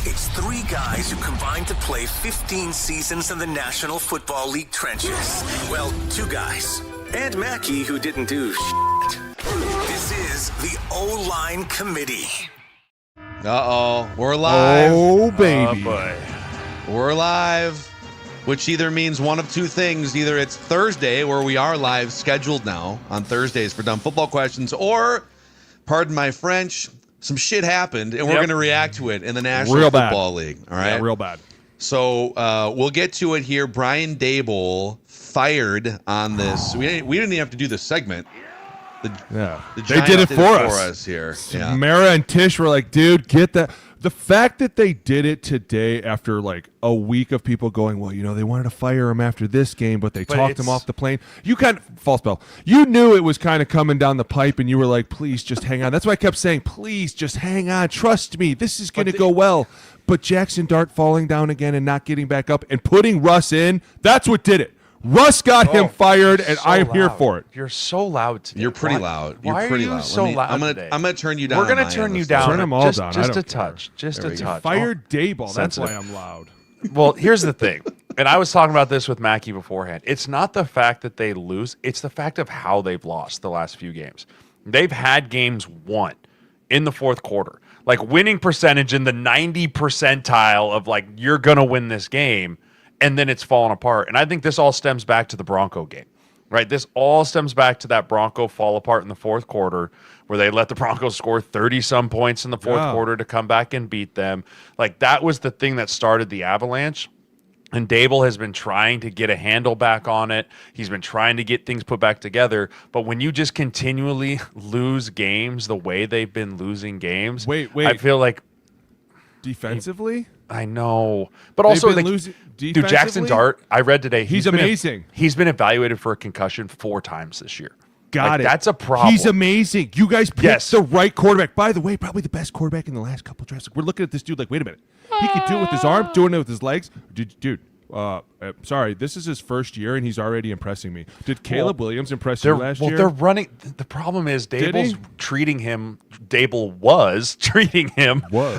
It's three guys who combined to play 15 seasons in the National Football League trenches. Well, two guys. And Mackey, who didn't do shit. This is the O-Line Committee. Uh-oh, we're live. Oh, baby. Oh, boy. We're live, which either means one of two things. Either it's Thursday, where we are live, scheduled now on Thursdays for Dumb Football Questions, or, pardon my French, some shit happened, and we're going to react to it in the National Football League. All right? Yeah, real bad. So we'll get to it here. Brian Daboll fired on this. We didn't even have to do the segment. The They did it for us here. Mara and Tish were like, dude, get that. The fact that they did it today after like a week of people going, well, you know, they wanted to fire him after this game, but they talked him off the plane. You kind of, false bell. You knew it was kind of coming down the pipe, and you were like, please just hang on. That's why I kept saying, please just hang on. Trust me. This is going to go well. But Jackson Dart falling down again and not getting back up and putting Russ in, that's what did it. Russ got him fired, and I'm here for it. You're so loud today. You're pretty loud. Why You're pretty are you loud. so loud today? I'm gonna turn you down. We're gonna turn you down. Turn them all down. Just a touch. Just a touch. Fire Daboll. That's why I'm loud. Well, here's the thing, and I was talking about this with Mackey beforehand. It's not the fact that they lose; it's the fact of how they've lost the last few games. They've had games won in the fourth quarter, like winning percentage in the 90 percentile of like you're gonna win this game. And then it's fallen apart. And I think this all stems back to the Bronco game, right? This all stems back to that Bronco fall apart in the fourth quarter where they let the Broncos score 30-some points in the fourth quarter to come back and beat them. Like, that was the thing that started the avalanche. And Daboll has been trying to get a handle back on it. He's been trying to get things put back together. But when you just continually lose games the way they've been losing games, I feel like defensively? I know. But also, like, dude, Jackson Dart, I read today. He's amazing. He's been evaluated for a concussion 4 times this year. Got it. That's a problem. He's amazing. You guys picked the right quarterback. By the way, probably the best quarterback in the last couple of drafts. We're looking at this dude like, wait a minute. He could do it with his arm, doing it with his legs. Dude, sorry, this is his first year, and he's already impressing me. Did Caleb Williams impress you last year? Well, they're running. The problem is Daboll was treating him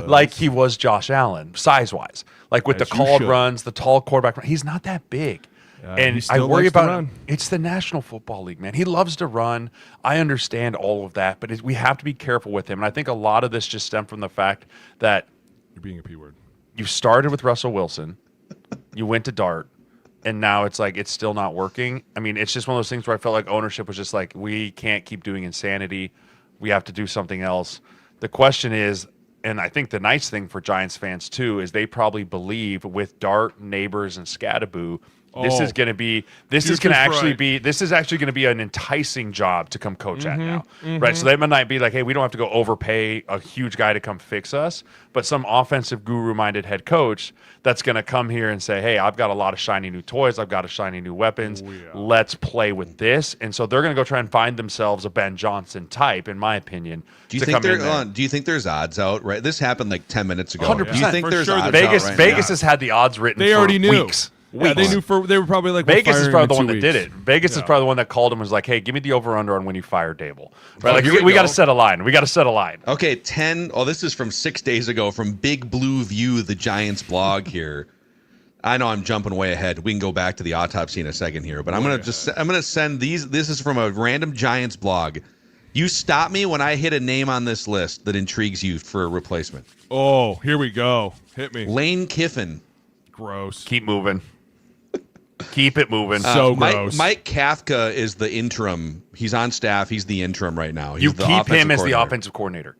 like he was Josh Allen, size-wise. Like with the called runs, the tall quarterback. He's not that big. And I worry about it's the National Football League, man. He loves to run. I understand all of that, but we have to be careful with him. And I think a lot of this just stemmed from the fact that you're being a P word. You started with Russell Wilson. You went to Dart, and now it's like it's still not working. I mean, it's just one of those things where I felt like ownership was just like, we can't keep doing insanity. We have to do something else. The question is, and I think the nice thing for Giants fans too, is they probably believe with Dart, Neighbors, and Scadaboo, this is actually going to be an enticing job to come coach at now, right? So they might not be like, hey, we don't have to go overpay a huge guy to come fix us, but some offensive guru-minded head coach that's going to come here and say, hey, I've got a lot of shiny new toys, I've got a shiny new weapons, let's play with this. And so they're going to go try and find themselves a Ben Johnson type, in my opinion. Do you think there's odds out? Right, this happened like 10 minutes ago. 100%. Do you think there's odds Vegas? out right Vegas has had the odds written. They already knew. Weeks. Yeah, they knew they were probably like, Vegas is probably the one that did it. Vegas is probably the one that called him and was like, hey, give me the over-under on when you fire Daboll. Right? Like, we got to set a line. Okay, 10. Oh, this is from 6 days ago from Big Blue View, the Giants blog here. I know I'm jumping way ahead. We can go back to the autopsy in a second here, but I'm gonna send these. This is from a random Giants blog. You stop me when I hit a name on this list that intrigues you for a replacement. Oh, here we go. Hit me. Lane Kiffin. Gross. Keep moving. Keep it moving. So gross. Mike Kafka is the interim. He's on staff. He's the interim right now. You keep him as the offensive coordinator.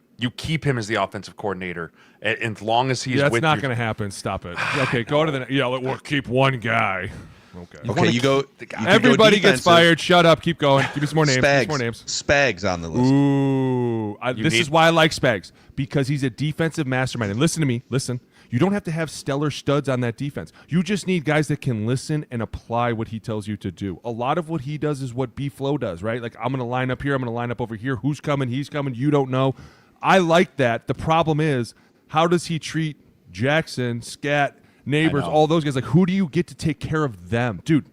As long as he's with that's not going to happen. Stop it. Okay, go to the we'll keep one guy. Okay, you go. Everybody gets fired. Shut up. Keep going. Give me some more names. Spags on the list. Ooh. This is why I like Spags, because he's a defensive mastermind. And listen to me. Listen. You don't have to have stellar studs on that defense. You just need guys that can listen and apply what he tells you to do. A lot of what he does is what B-Flow does, right? Like, I'm going to line up here. I'm going to line up over here. Who's coming? He's coming. You don't know. I like that. The problem is, how does he treat Jackson, Scat, Neighbors, all those guys? Like, who do you get to take care of them? Dude,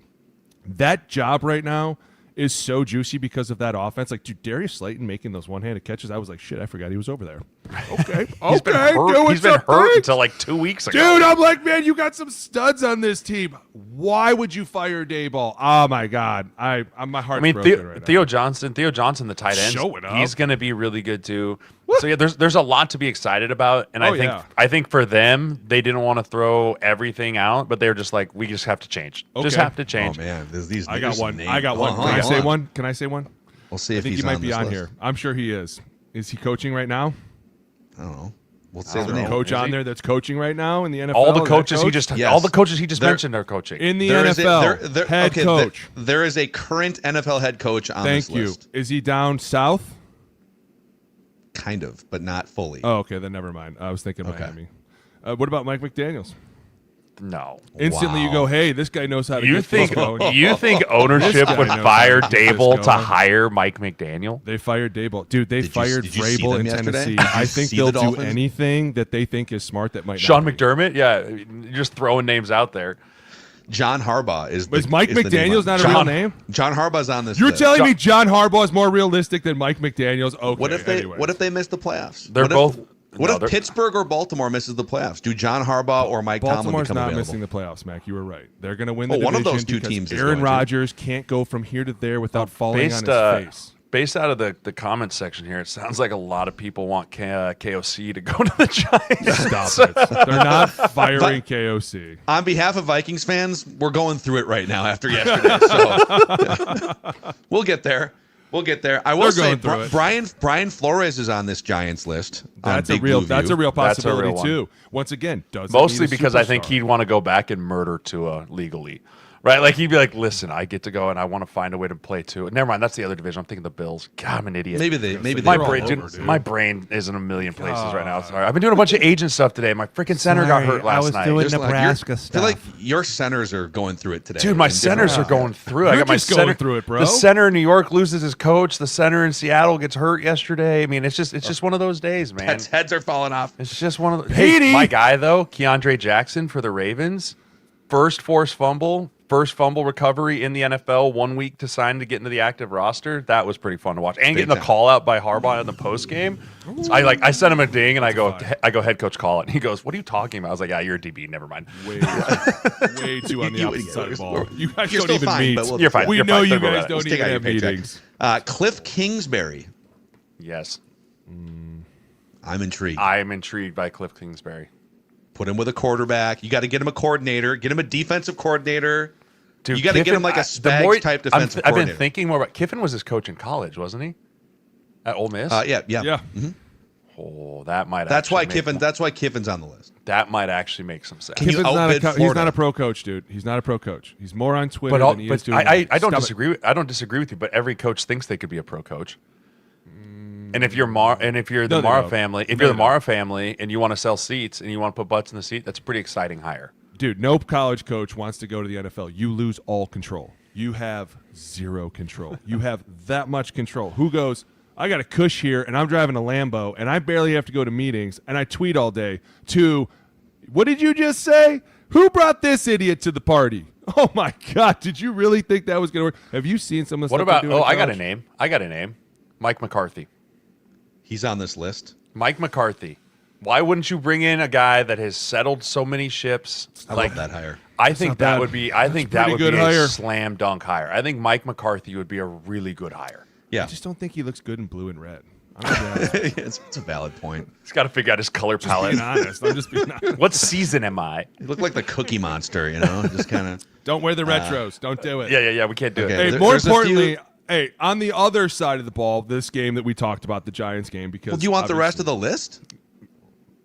that job right now is so juicy because of that offense. Like, dude, Darius Slayton making those one-handed catches, I was like, shit, I forgot he was over there. Okay, He's been hurt until like 2 weeks ago. Dude, I'm like, man, you got some studs on this team. Why would you fire Daboll? Oh my God, my heart's broken right Theo now. Johnson, the tight end, Showing up. he's going to be really good too. So yeah, there's a lot to be excited about, and I think for them, they didn't want to throw everything out, but they're just like, we just have to change. Okay. Just have to change. Oh man, these. I got one. names. I got one. Hold Can I on. say one? Can I say one? We'll see I if think he's he might on be this on list. here. I'm sure he is. Is he coaching right now? I don't know. We'll say Is the there a name. coach Is on he? there that's coaching right now in the NFL? All the Is that coaches he coach? just Yes. all the coaches he just There- mentioned are coaching. in the There is NFL head coach. There is a current NFL head coach on Thank this you. list. Is he down south? Kind of, but not fully. Oh, okay. Then never mind. I was thinking Okay. Miami. What about Mike McDaniels? No. Instantly, you Wow. go, "Hey, this guy knows how to You get think things going." you think ownership guy would knows fire how to get this Daboll to going. hire Mike McDaniel? They fired Daboll. Dude, they Did you fired see Vrabel them in yesterday? Tennessee. Did you I think see they'll the do Dolphins? anything that they think is smart that might Sean not be. McDermott? Yeah, you're just throwing names out there. John Harbaugh is. Is Mike the name McDaniels on- not a John- real name? John Harbaugh's on this. You're list. telling me John Harbaugh is more realistic than Mike McDaniels? Okay. What if they? anyways. What if they miss the playoffs? They're What if- both- What no, if they're- Pittsburgh or Baltimore misses the playoffs? Do John Harbaugh or Mike Tomlin Baltimore's become not available? missing the playoffs, Mac? You were right. They're going to win the Oh, division one of those two because teams is Aaron going to. Rodgers can't go from here to there without falling on his face. Based out of the comments section here, it sounds like a lot of people want KOC to go to the Giants. Stop it. They're not firing KOC. On behalf of Vikings fans, we're going through it right now after yesterday. So we'll get there. We'll get there. I will They're say going through it. Brian Flores is on this Giants list. on That's a Big real. Blue That's View. a real That's a real possibility one. too. Once again, doesn't Mostly need a because I think superstar. he'd want to go back and murder Tua legally. Right? Like he'd be like, listen, I get to go and I want to find a way to play Tua. Never mind, that's the other division. I'm thinking the Bills. God, I'm an idiot. Maybe my they're all brain, over, dude, my brain is in a million places right now. Sorry. I've been doing a bunch of agent stuff today. My freaking center got hurt last night. doing Just like Nebraska I feel like your centers are going through it today. Dude, my in different centers are ways. going through it. I You're got my just going center through it, bro. The center in New York loses his coach. The center in Seattle gets hurt yesterday. I mean, it's just one of those days, man. Heads are falling off. It's just one of the. Petey! Hey, my guy though, Keandre Jackson for the Ravens, first forced fumble recovery in the NFL. 1 week to sign to get into the active roster. That was pretty fun to watch. And getting the time. call out by Harbaugh in the post game. I sent him a ding and I go head coach, call it. And he goes, what are you talking about? I was like, yeah, you're a DB. Never mind. way too on the You opposite idiot. side of the ball. You guys You're don't still even fine, meet. but we'll- You're fine. We You're know fine. you Don't worry guys about it. don't Just take even out your have paycheck. meetings. Cliff Kingsbury. Yes, I'm intrigued. I am intrigued by Cliff Kingsbury. Put him with a quarterback. You got to get him a coordinator. Get him a defensive coordinator. Dude, You gotta get Kiffin- him like a the Spags type defensive I've been coordinator. thinking more about Kiffin was his coach in college, wasn't he? At Ole Miss. Yeah. Yeah. Oh, that might. That's why actually make- Kiffin's on the list. That might actually make some sense. Can you Kiffin's not outbid he's Florida? not a pro coach, dude. He's not a pro coach. He's more on Twitter But, than he is doing. I don't Stop it. disagree. I don't disagree with you. But every coach thinks they could be a pro coach. And if you're the No, they Mara don't. family, No, they don't. family, and you want to sell seats and you want to put butts in the seat, that's a pretty exciting hire. Dude, no college coach wants to go to the NFL. You lose all control. You have zero control. You have that much control. Who goes, I got a cush here, and I'm driving a Lambo, and I barely have to go to meetings, and I tweet all day, to, what did you just say? Who brought this idiot to the party? Oh, my God. Did you really think that was going to work? Have you seen some of the What stuff about? they're doing Oh, in I got a college? name. I got a name. Mike McCarthy. He's on this list. Mike McCarthy. Why wouldn't you bring in a guy that has settled so many ships? I love that hire. I think not that bad. would be. I think that pretty would good be hire. a slam dunk hire. I think Mike McCarthy would be a really good hire. Yeah. I just don't think he looks good in blue and red. I'm gonna be honest. It's a valid point. He's got to figure out his color palette. Being honest. I'm just being honest. What season am I? You look like the Cookie Monster, you know? Just kind of. Don't wear the retros. Don't do it. Yeah. We can't do Okay. it. Hey, There- more there's a importantly, few- on the other side of the ball, this game that we talked about, the Giants game, because Well, do you want the rest of the list?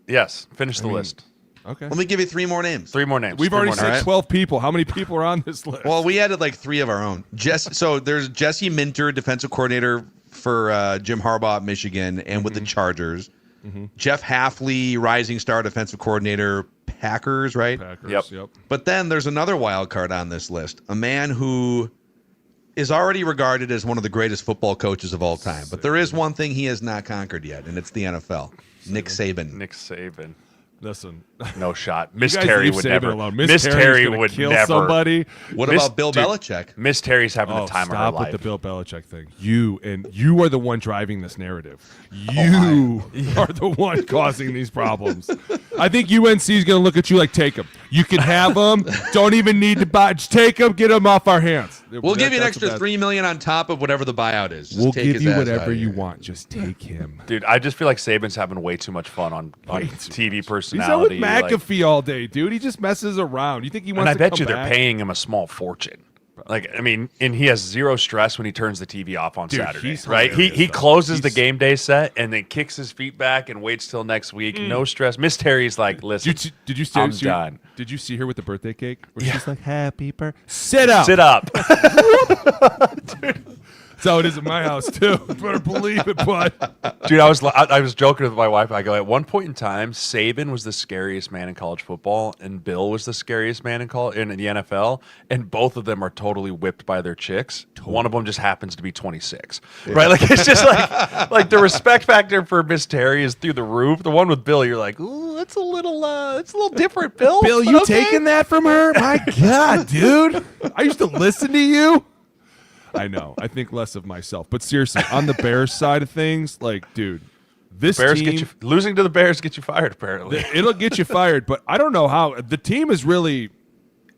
Yes. Finish the list. Okay. Let me give you 3 more names. 3 more names. We've Three already more said names. 12 people. How many people are on this list? Well, we added like 3 of our own. So there's Jesse Minter, defensive coordinator for Jim Harbaugh at Michigan and with the Chargers. Jeff Halfley, rising star defensive coordinator, Packers, right? Packers. Yep. But then there's another wild card on this list, a man who is already regarded as one of the greatest football coaches of all time. But there is one thing he has not conquered yet, and it's the NFL. Nick Saban. Nick Saban. Listen, No shot. Miss you guys Terry leave would Saban never. alone. Miss Terry would kill never. somebody. What Miss- about Bill dude, Belichick? Miss Terry's having the time of her Stop life. with the Bill Belichick thing. You are the one driving this narrative. You are the one causing these problems. I think UNC is going to look at you like, take them. You can have them. Don't even need to buy. Just take them. Get them off our hands. We'll give you an extra $3 million on top of whatever the buyout is. Just We'll take give his you ass whatever outta you here. want. Just take him. Dude, I just feel like Saban's having way too much fun on Way too TV much. personality. He's out with McAfee all day, dude. He just messes around. You think he wants and I to bet come you they're back? paying him a small fortune. Like, I mean, and he has zero stress when he turns the TV off on Dude, Saturday, he's right? He hilarious, though. closes the He's- game day set and then kicks his feet back and waits till next week. No stress. Miss Terry's like, listen, Did you see? I'm done. Did you see her with the birthday cake? Where she's like, "Happy birthday." Sit up. Sit up. That's how it is at my house too. Better believe it, bud. Dude, I was joking with my wife. I go, at one point in time, Saban was the scariest man in college football, and Bill was the scariest man in the NFL, and both of them are totally whipped by their chicks. One of them just happens to be 26, right? Like it's just like the respect factor for Miss Terry is through the roof. The one with Bill, you're like, ooh, it's a little different, Bill. Bill, but you okay. taking that from her? My God, dude. I used to listen to you. I know. I think less of myself. But seriously, on the Bears side of things, like, dude, this Bears team, get you losing to the Bears get you fired. Apparently, it'll get you fired. But I don't know how. The team is really,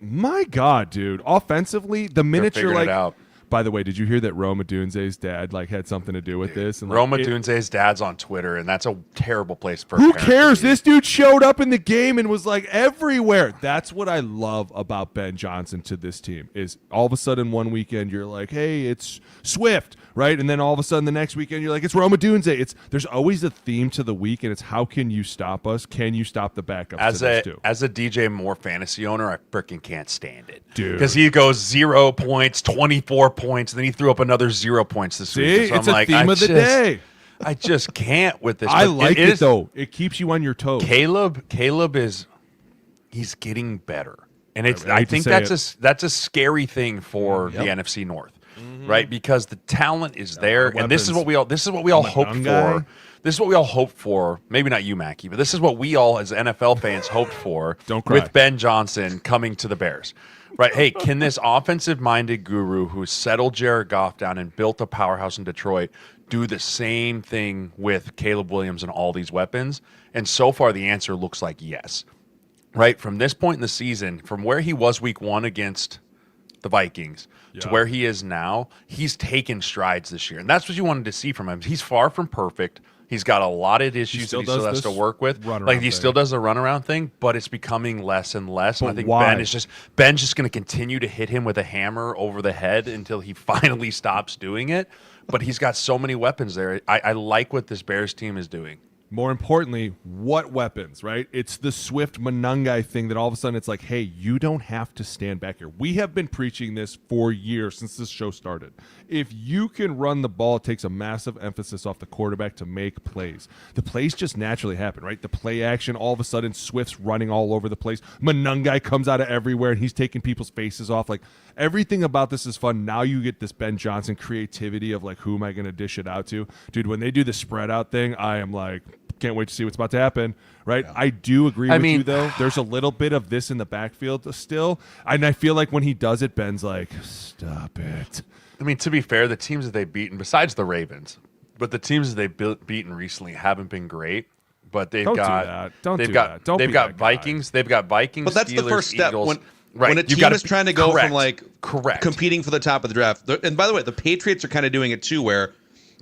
my God, dude. Offensively, the minute you're figuring like, it out. by the way, did you hear that Rome Odunze's dad like had something to do with this? And Roma Dunze's dad's on Twitter, and that's a terrible place for. a Who parent to cares? be. This dude showed up in the game and was like everywhere. That's what I love about Ben Johnson to this team is all of a sudden one weekend you're like, hey, it's Swift, right? And then all of a sudden the next weekend you're like, it's Roma Dunze. There's always a theme to the week, and it's how can you stop us? Can you stop the backups to this too? As a DJ Moore fantasy owner, I freaking can't stand it, Dude. Because he goes 0 points, 24 points, and then he threw up another 0 points this See, week. So it's I'm a like, theme of the day. I just can't with this. I But like it is- though. It keeps you on your toes. Caleb he's getting better, and it's. I I hate to think say that's a scary thing for the NFC North, right? Because the talent is there, and this is what we all hoped Monangai. for. This is what we all hoped for. Maybe not you, Mackey, but this is what we all as NFL fans hoped for. Don't cry. With Ben Johnson coming to the Bears. Right. Hey, can this offensive-minded guru who settled Jared Goff down and built a powerhouse in Detroit do the same thing with Caleb Williams and all these weapons? And so far, the answer looks like yes. Right? From this point in the season, from where he was week 1 against the Vikings to where he is now, he's taken strides this year. And that's what you wanted to see from him. He's far from perfect. He's got a lot of issues that he still has to work with. Like he still does the runaround thing, but it's becoming less and less. And I think why? Ben's just going to continue to hit him with a hammer over the head until he finally stops doing it. But he's got so many weapons there. I like what this Bears team is doing. More importantly, what weapons, right? It's the Swift Monangai thing that all of a sudden it's like, hey, you don't have to stand back here. We have been preaching this for years since this show started. If you can run the ball, it takes a massive emphasis off the quarterback to make plays. The plays just naturally happen, right? The play action, all of a sudden, Swift's running all over the place. Monangai comes out of everywhere, and he's taking people's faces off. Like, everything about this is fun. Now you get this Ben Johnson creativity of, like, who am I going to dish it out to? Dude, when they do the spread out thing, I am like, can't wait to see what's about to happen, right? I do agree with you, though. There's a little bit of this in the backfield still, and I feel like when he does it, Ben's like, stop it. I mean, to be fair, the teams that they've beaten, besides the Ravens, but the teams that they've beaten recently haven't been great. But they've Don't got do that. Don't they've do got that. Don't they've be got that guy. Vikings. They've got Vikings. But that's Steelers, the first step Eagles. when Right. a You've team gotta- is trying to go correct. from like Correct. competing for the top of the draft. And by the way, the Patriots are kind of doing it too, where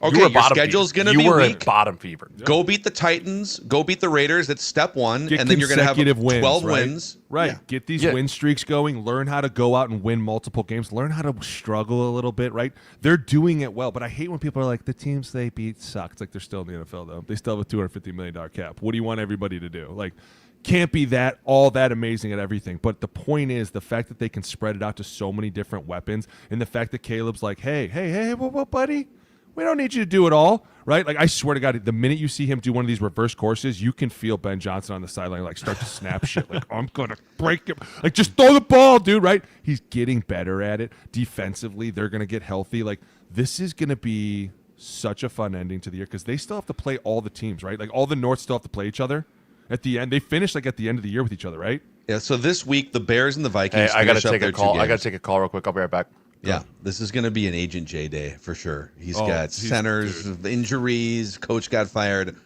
You okay, were a your bottom schedule's feeder. going to be You were weak. a bottom fever. Go beat the Titans. Go beat the Raiders. That's step one, Get and then you're going to have consecutive wins, 12 right? wins. Right. Yeah. Get these Yeah. win streaks going. Learn how to go out and win multiple games. Learn how to struggle a little bit, right? They're doing it well, but I hate when people are like, the teams they beat suck. It's like they're still in the NFL, though. They still have a $250 million cap. What do you want everybody to do? Like, can't be all that amazing at everything. But the point is the fact that they can spread it out to so many different weapons, and the fact that Caleb's like, hey, whoa, buddy? We don't need you to do it all, right? Like, I swear to God, the minute you see him do one of these reverse courses, you can feel Ben Johnson on the sideline, like, start to snap shit. Like, I'm going to break him. Like, just throw the ball, dude, right? He's getting better at it. Defensively, they're going to get healthy. Like, this is going to be such a fun ending to the year because they still have to play all the teams, right? Like, all the North still have to play each other. at the end. They finished like at the end of the year with each other, right? Yeah, so this week, the Bears and the Vikings. Hey, I got to finish up take a their call. 2 I got games. to take a call real quick. I'll be right back. Yeah, this is going to be an Agent J day for sure. He's got centers, injuries, coach got fired.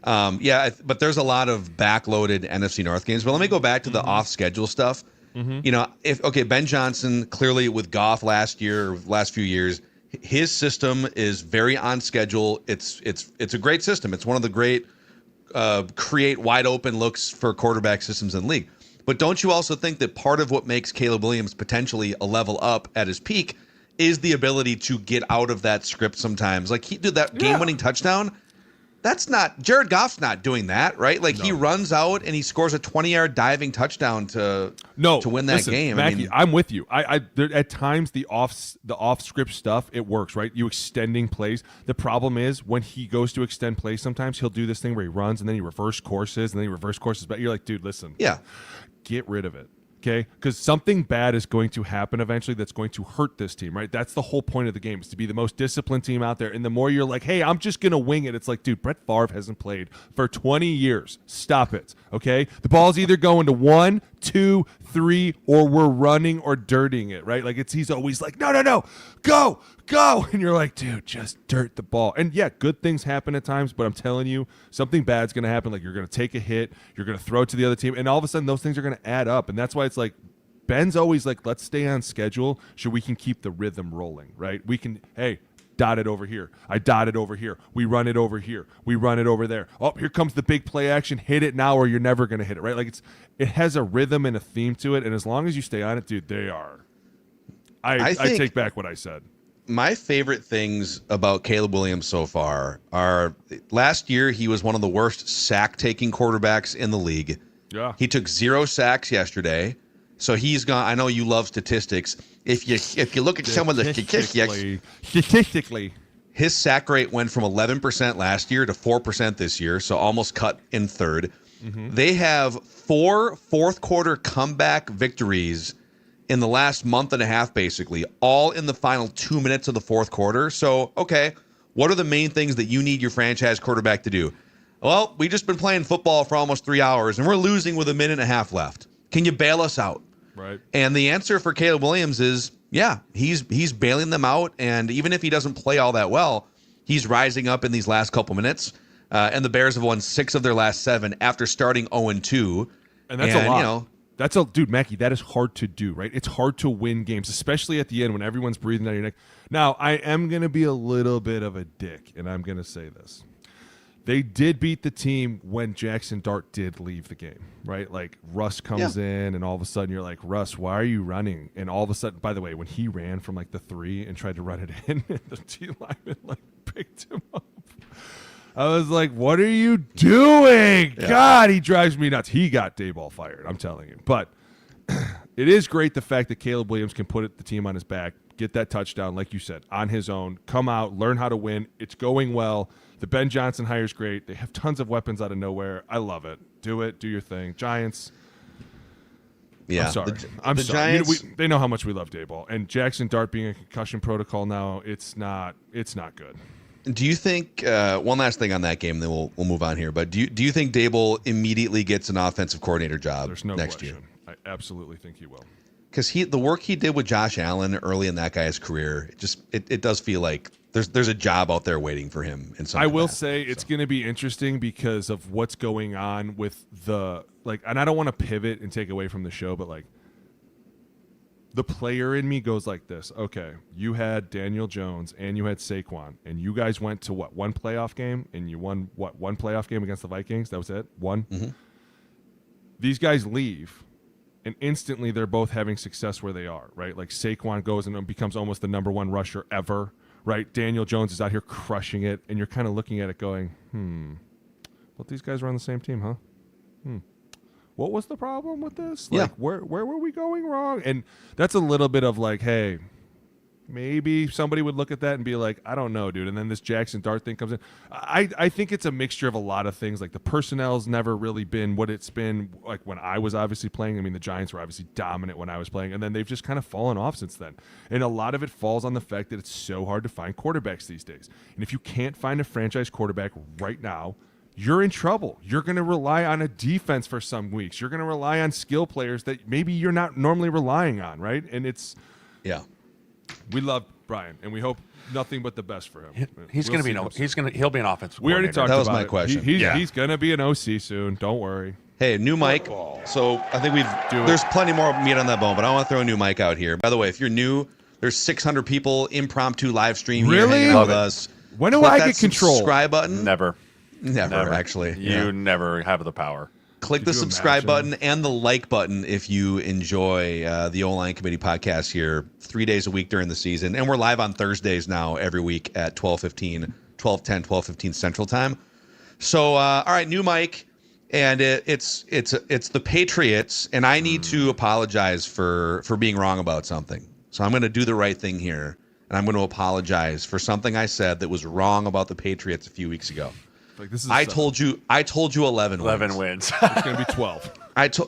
But there's a lot of backloaded NFC North games. But let me go back to the off-schedule stuff. You know, Ben Johnson, clearly with Goff last few years, his system is very on schedule. It's a great system. It's one of the great create wide open looks for quarterback systems in the league. But don't you also think that part of what makes Caleb Williams potentially a level up at his peak is the ability to get out of that script sometimes? Like he did that game-winning touchdown. That's not Jared Goff's not doing that, right? Like he runs out and he scores a 20-yard diving touchdown to win that game. Mackey, I'm with you. At times the off script stuff, it works, right? You extending plays. The problem is when he goes to extend plays, sometimes he'll do this thing where he runs and then he reverse courses and then he reverse courses back. You're like, dude, listen. Yeah. Get rid of it. Okay, because something bad is going to happen eventually that's going to hurt this team, right? That's the whole point of the game, is to be the most disciplined team out there. And the more you're like, hey, I'm just going to wing it, it's like, dude, Brett Favre hasn't played for 20 years. Stop it, okay? The ball's either going to 1, 2, 3, or we're running or dirting it, right? Like he's always like, no, go. And you're like, dude, just dirt the ball. And yeah, good things happen at times, but I'm telling you, something bad's going to happen. Like you're going to take a hit, you're going to throw it to the other team, and all of a sudden those things are going to add up. And that's why it's like, Ben's always like, let's stay on schedule so we can keep the rhythm rolling, right? We can, hey, dot it over here. I dot it over here. We run it over here. We run it over there. Oh, here comes the big play action. Hit it now or you're never going to hit it, right? Like it has a rhythm and a theme to it, and as long as you stay on it, dude, they are. I take back what I said. My favorite things about Caleb Williams so far are last year he was one of the worst sack-taking quarterbacks in the league. Yeah. He took 0 sacks yesterday. So he's gone. I know you love statistics. If you look at some of the statistically, his sack rate went from 11% last year to 4% this year, so almost cut in third. Mm-hmm. They have 4 fourth-quarter comeback victories in the last month and a half, basically, all in the final 2 minutes of the fourth quarter. So, okay, what are the main things that you need your franchise quarterback to do? Well, we've just been playing football for almost 3 hours, and we're losing with a minute and a half left. Can you bail us out? Right. And the answer for Caleb Williams is, yeah, he's bailing them out, and even if he doesn't play all that well, he's rising up in these last couple minutes. And the Bears have won 6 of their last 7 after starting 0-2. And that's a lot. Dude, Mackey, that is hard to do, right? It's hard to win games, especially at the end when everyone's breathing down your neck. Now, I am going to be a little bit of a dick, and I'm going to say this. They did beat the team when Jackson Dart did leave the game, right? Like, Russ comes in, and all of a sudden you're like, Russ, why are you running? And all of a sudden, by the way, when he ran from, like, the 3 and tried to run it in, the T lineman, like, picked him up. I was like, what are you doing? Yeah. God, he drives me nuts. He got Daboll fired, I'm telling you. But it is great the fact that Caleb Williams can put the team on his back, get that touchdown, like you said, on his own, come out, learn how to win. It's going well. The Ben Johnson hire's great. They have tons of weapons out of nowhere. I love it. Do it. Do your thing. Giants. Yeah. I'm sorry. Giants, they know how much we love Daboll. And Jackson Dart being a concussion protocol now, it's not good. Do you think one last thing on that game, then we'll move on here? But do you think Daboll immediately gets an offensive coordinator job next year? I absolutely think he will. Because the work he did with Josh Allen early in that guy's career, it does feel like there's a job out there waiting for him. I will say it's going to be interesting because of what's going on with and I don't want to pivot and take away from the show, but like, the player in me goes like this. Okay, you had Daniel Jones and you had Saquon, and you guys went to one playoff game, and you won one playoff game against the Vikings? That was it? One? Mm-hmm. These guys leave, and instantly they're both having success where they are, right? Like Saquon goes and becomes almost the number 1 rusher ever, right? Daniel Jones is out here crushing it, and you're kind of looking at it going, well, these guys are on the same team, huh? What was the problem with this? Like, where were we going wrong? And that's a little bit of like, hey, maybe somebody would look at that and be like, I don't know, dude. And then this Jackson Dart thing comes in. I think it's a mixture of a lot of things. Like the personnel's never really been what it's been like when I was obviously playing. I mean, the Giants were obviously dominant when I was playing, and then they've just kind of fallen off since then. And a lot of it falls on the fact that it's so hard to find quarterbacks these days. And if you can't find a franchise quarterback right now, you're in trouble. You're going to rely on a defense for some weeks. You're going to rely on skill players that maybe you're not normally relying on, right? And we love Brian, and we hope nothing but the best for him. He'll be an offensive. We already talked that was about my it. question. He's going to be an OC soon. Don't worry. Hey, new mic. So I think there's plenty more meat on that bone, but I want to throw a new mic out here. By the way, if you're new, there's 600 people impromptu live stream here hanging out with us. When do Click I that get control? Subscribe button. Never, actually. You never have the power. Click the subscribe button and the like button if you enjoy the O-Line Committee podcast here 3 days a week during the season. And we're live on Thursdays now every week at 12:15 Central Time. So, all right, new mic. And it's the Patriots, and I need to apologize for being wrong about something. So I'm going to do the right thing here, and I'm going to apologize for something I said that was wrong about the Patriots a few weeks ago. Like, this is I told you 11 wins. It's going to be 12.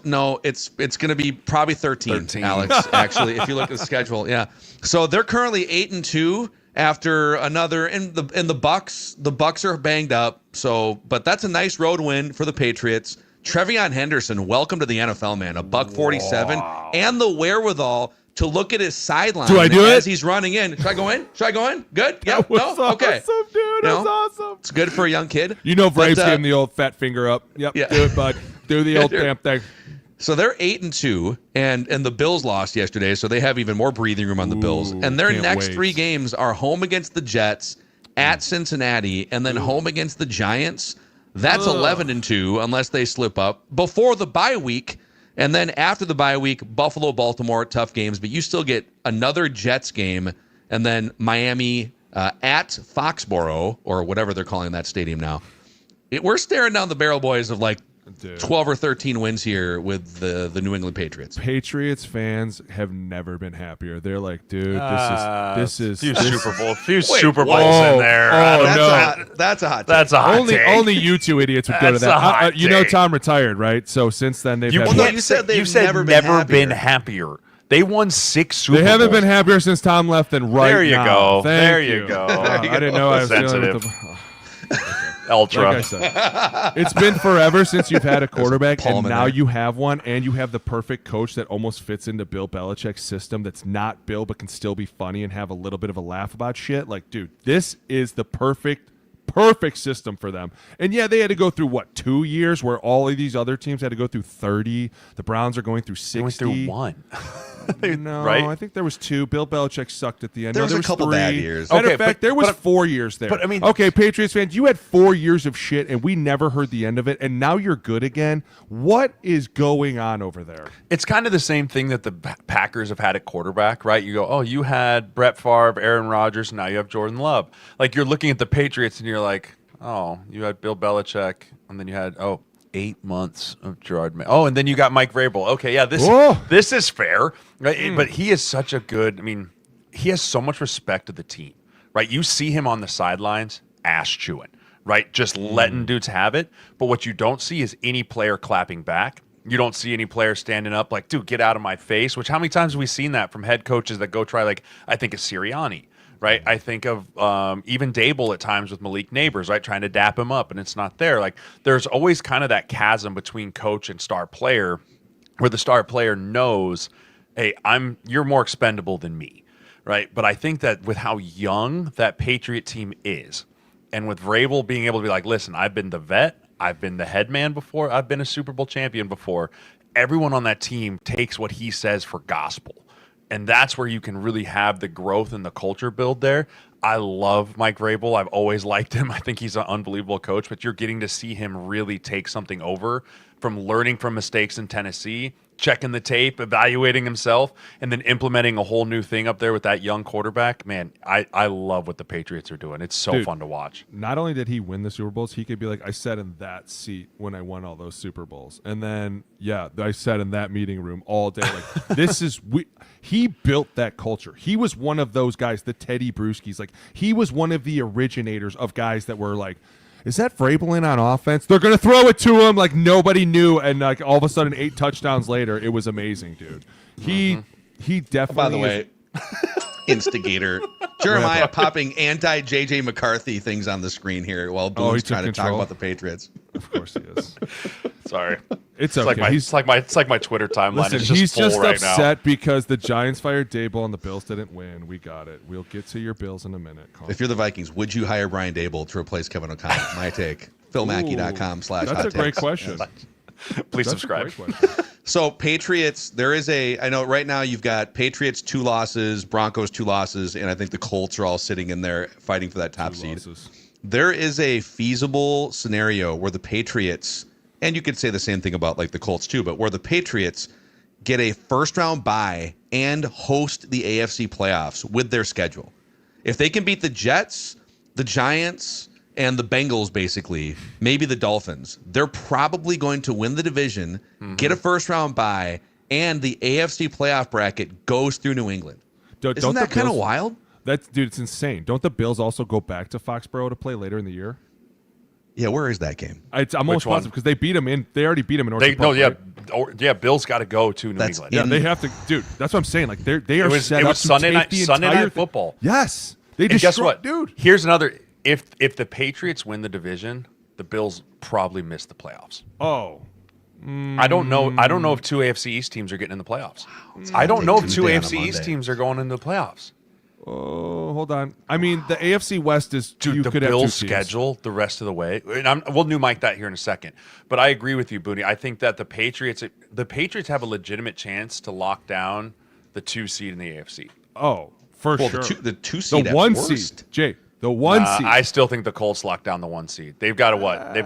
No, it's going to be probably 13. Alex, actually, if you look at the schedule. Yeah. So they're currently 8-2 after another, and the Bucks are banged up. So, but that's a nice road win for the Patriots. Trevion Henderson, welcome to the NFL, man. $147 and the wherewithal to look at his sideline as he's running in. Should I go in? Good? Yeah. Okay. Awesome, dude. That's awesome. It's good for a young kid. Braves gave him the old fat finger up. Yep. Yeah. Do it, bud. Do the old damn thing. So they're 8-2, and the Bills lost yesterday, so they have even more breathing room on the Bills. And their next 3 games are home against the Jets, at Cincinnati, and then home against the Giants. That's 11-2 unless they slip up before the bye week. And then after the bye week, Buffalo, Baltimore, tough games, but you still get another Jets game, and then Miami at Foxborough, or whatever they're calling that stadium now. We're staring down the barrel, boys, of like 12 or 13 wins here with the New England Patriots. Patriots fans have never been happier. They're like, dude, this is few Super Bowls in there. That's a hot take. That's a hot take. Only you two idiots would go to that. You know Tom retired, right? So since then they've you said never been happier. They won 6 Super Bowls. They haven't been happier since Tom left than right now. There you go. I didn't know I was sensitive. dealing with Ultra. Like I said, it's been forever since you've had a quarterback, and now you have one, and you have the perfect coach that almost fits into Bill Belichick's system that's not Bill but can still be funny and have a little bit of a laugh about shit. Like, dude, this is the perfect system for them. And yeah, they had to go through 2 years where all of these other teams had to go through 30. The Browns are going through 60. They went through 1. No, right? I think there was 2. Bill Belichick sucked at the end. There was a couple 3. bad years. Matter of fact, there was 4 years there. But I mean, okay, Patriots fans, you had 4 years of shit, and we never heard the end of it, and now you're good again. What is going on over there? It's kind of the same thing that the Packers have had at quarterback, right? You go, oh, you had Brett Favre, Aaron Rodgers, now you have Jordan Love. Like, you're looking at the Patriots, and you're like, oh, you had Bill Belichick, and then you had, 8 months of Gerard Mayo. Oh, and then you got Mike Vrabel. Okay, yeah, this is fair. Right? But he is such a good, he has so much respect of the team, right? You see him on the sidelines, ass chewing, right? Just letting dudes have it. But what you don't see is any player clapping back. You don't see any player standing up like, dude, get out of my face, which how many times have we seen that from head coaches that go try, like, I think of Sirianni. Right, I think of even Daboll at times with Malik Neighbors, right, trying to dap him up, and it's not there. Like, there's always kind of that chasm between coach and star player, where the star player knows, hey, you're more expendable than me, right? But I think that with how young that Patriot team is, and with Vrabel being able to be like, listen, I've been the vet, I've been the head man before, I've been a Super Bowl champion before. Everyone on that team takes what he says for gospel. And that's where you can really have the growth and the culture build there. I love Mike Vrabel. I've always liked him. I think he's an unbelievable coach, but you're getting to see him really take something over from learning from mistakes in Tennessee, checking the tape, evaluating himself, and then implementing a whole new thing up there with that young quarterback. Man, I love what the Patriots are doing. It's so fun to watch. Not only did he win the Super Bowls, he could be like, I sat in that seat when I won all those Super Bowls. And then, I sat in that meeting room all day. Like, he built that culture. He was one of those guys, the Teddy Bruschi's. Like, he was one of the originators of guys that were like, is that Vrabel in on offense? They're going to throw it to him like nobody knew. And like all of a sudden 8 touchdowns later, it was amazing, dude. He definitely. By the way, Instigator. Jeremiah popping anti-JJ McCarthy things on the screen here while Boone's trying to talk about the Patriots. Of course he is. Sorry. It's okay. It's like my Twitter timeline. Listen, it's just he's full just right now. upset because the Giants fired Daboll and the Bills didn't win. We got it. We'll get to your Bills in a minute. If you're the Vikings, would you hire Brian Daboll to replace Kevin O'Connell? My take. PhilMackey.com/hot That's a great question. Please That's subscribe. a great question. So Patriots, I know right now you've got Patriots 2 losses, Broncos 2 losses, and I think the Colts are all sitting in there fighting for that top seed. There is a feasible scenario where the Patriots, and you could say the same thing about like the Colts too, but where the Patriots get a first round bye and host the AFC playoffs with their schedule. If they can beat the Jets, the Giants, and the Bengals, basically, maybe the Dolphins, they're probably going to win the division, get a first-round bye, and the AFC playoff bracket goes through New England. Isn't that kind of wild? Dude, it's insane. Don't the Bills also go back to Foxborough to play later in the year? Yeah, where is that game? I'm almost positive because they beat them in. They already beat them in Orchard Park. Right? Bills got to go to New England. Yeah, they have to, dude. That's what I'm saying. Like they are set up. It was Sunday night football. Yes, they destroyed. Guess what, dude? Here's another. If the Patriots win the division, the Bills probably miss the playoffs. Oh. I don't know. I don't know if 2 AFC East teams are getting in the playoffs. I don't know if 2 AFC East teams are going into the playoffs. Oh, hold on. I mean, the AFC West is the Bills' schedule the rest of the way. And we'll new mic that here in a second. But I agree with you, Booney. I think that the Patriots have a legitimate chance to lock down the 2 seed in the AFC. Oh, for sure. The 2 seed. The 1 seed, Jay. The 1 seed. I still think the Colts lock down the 1 seed. They've got a what? They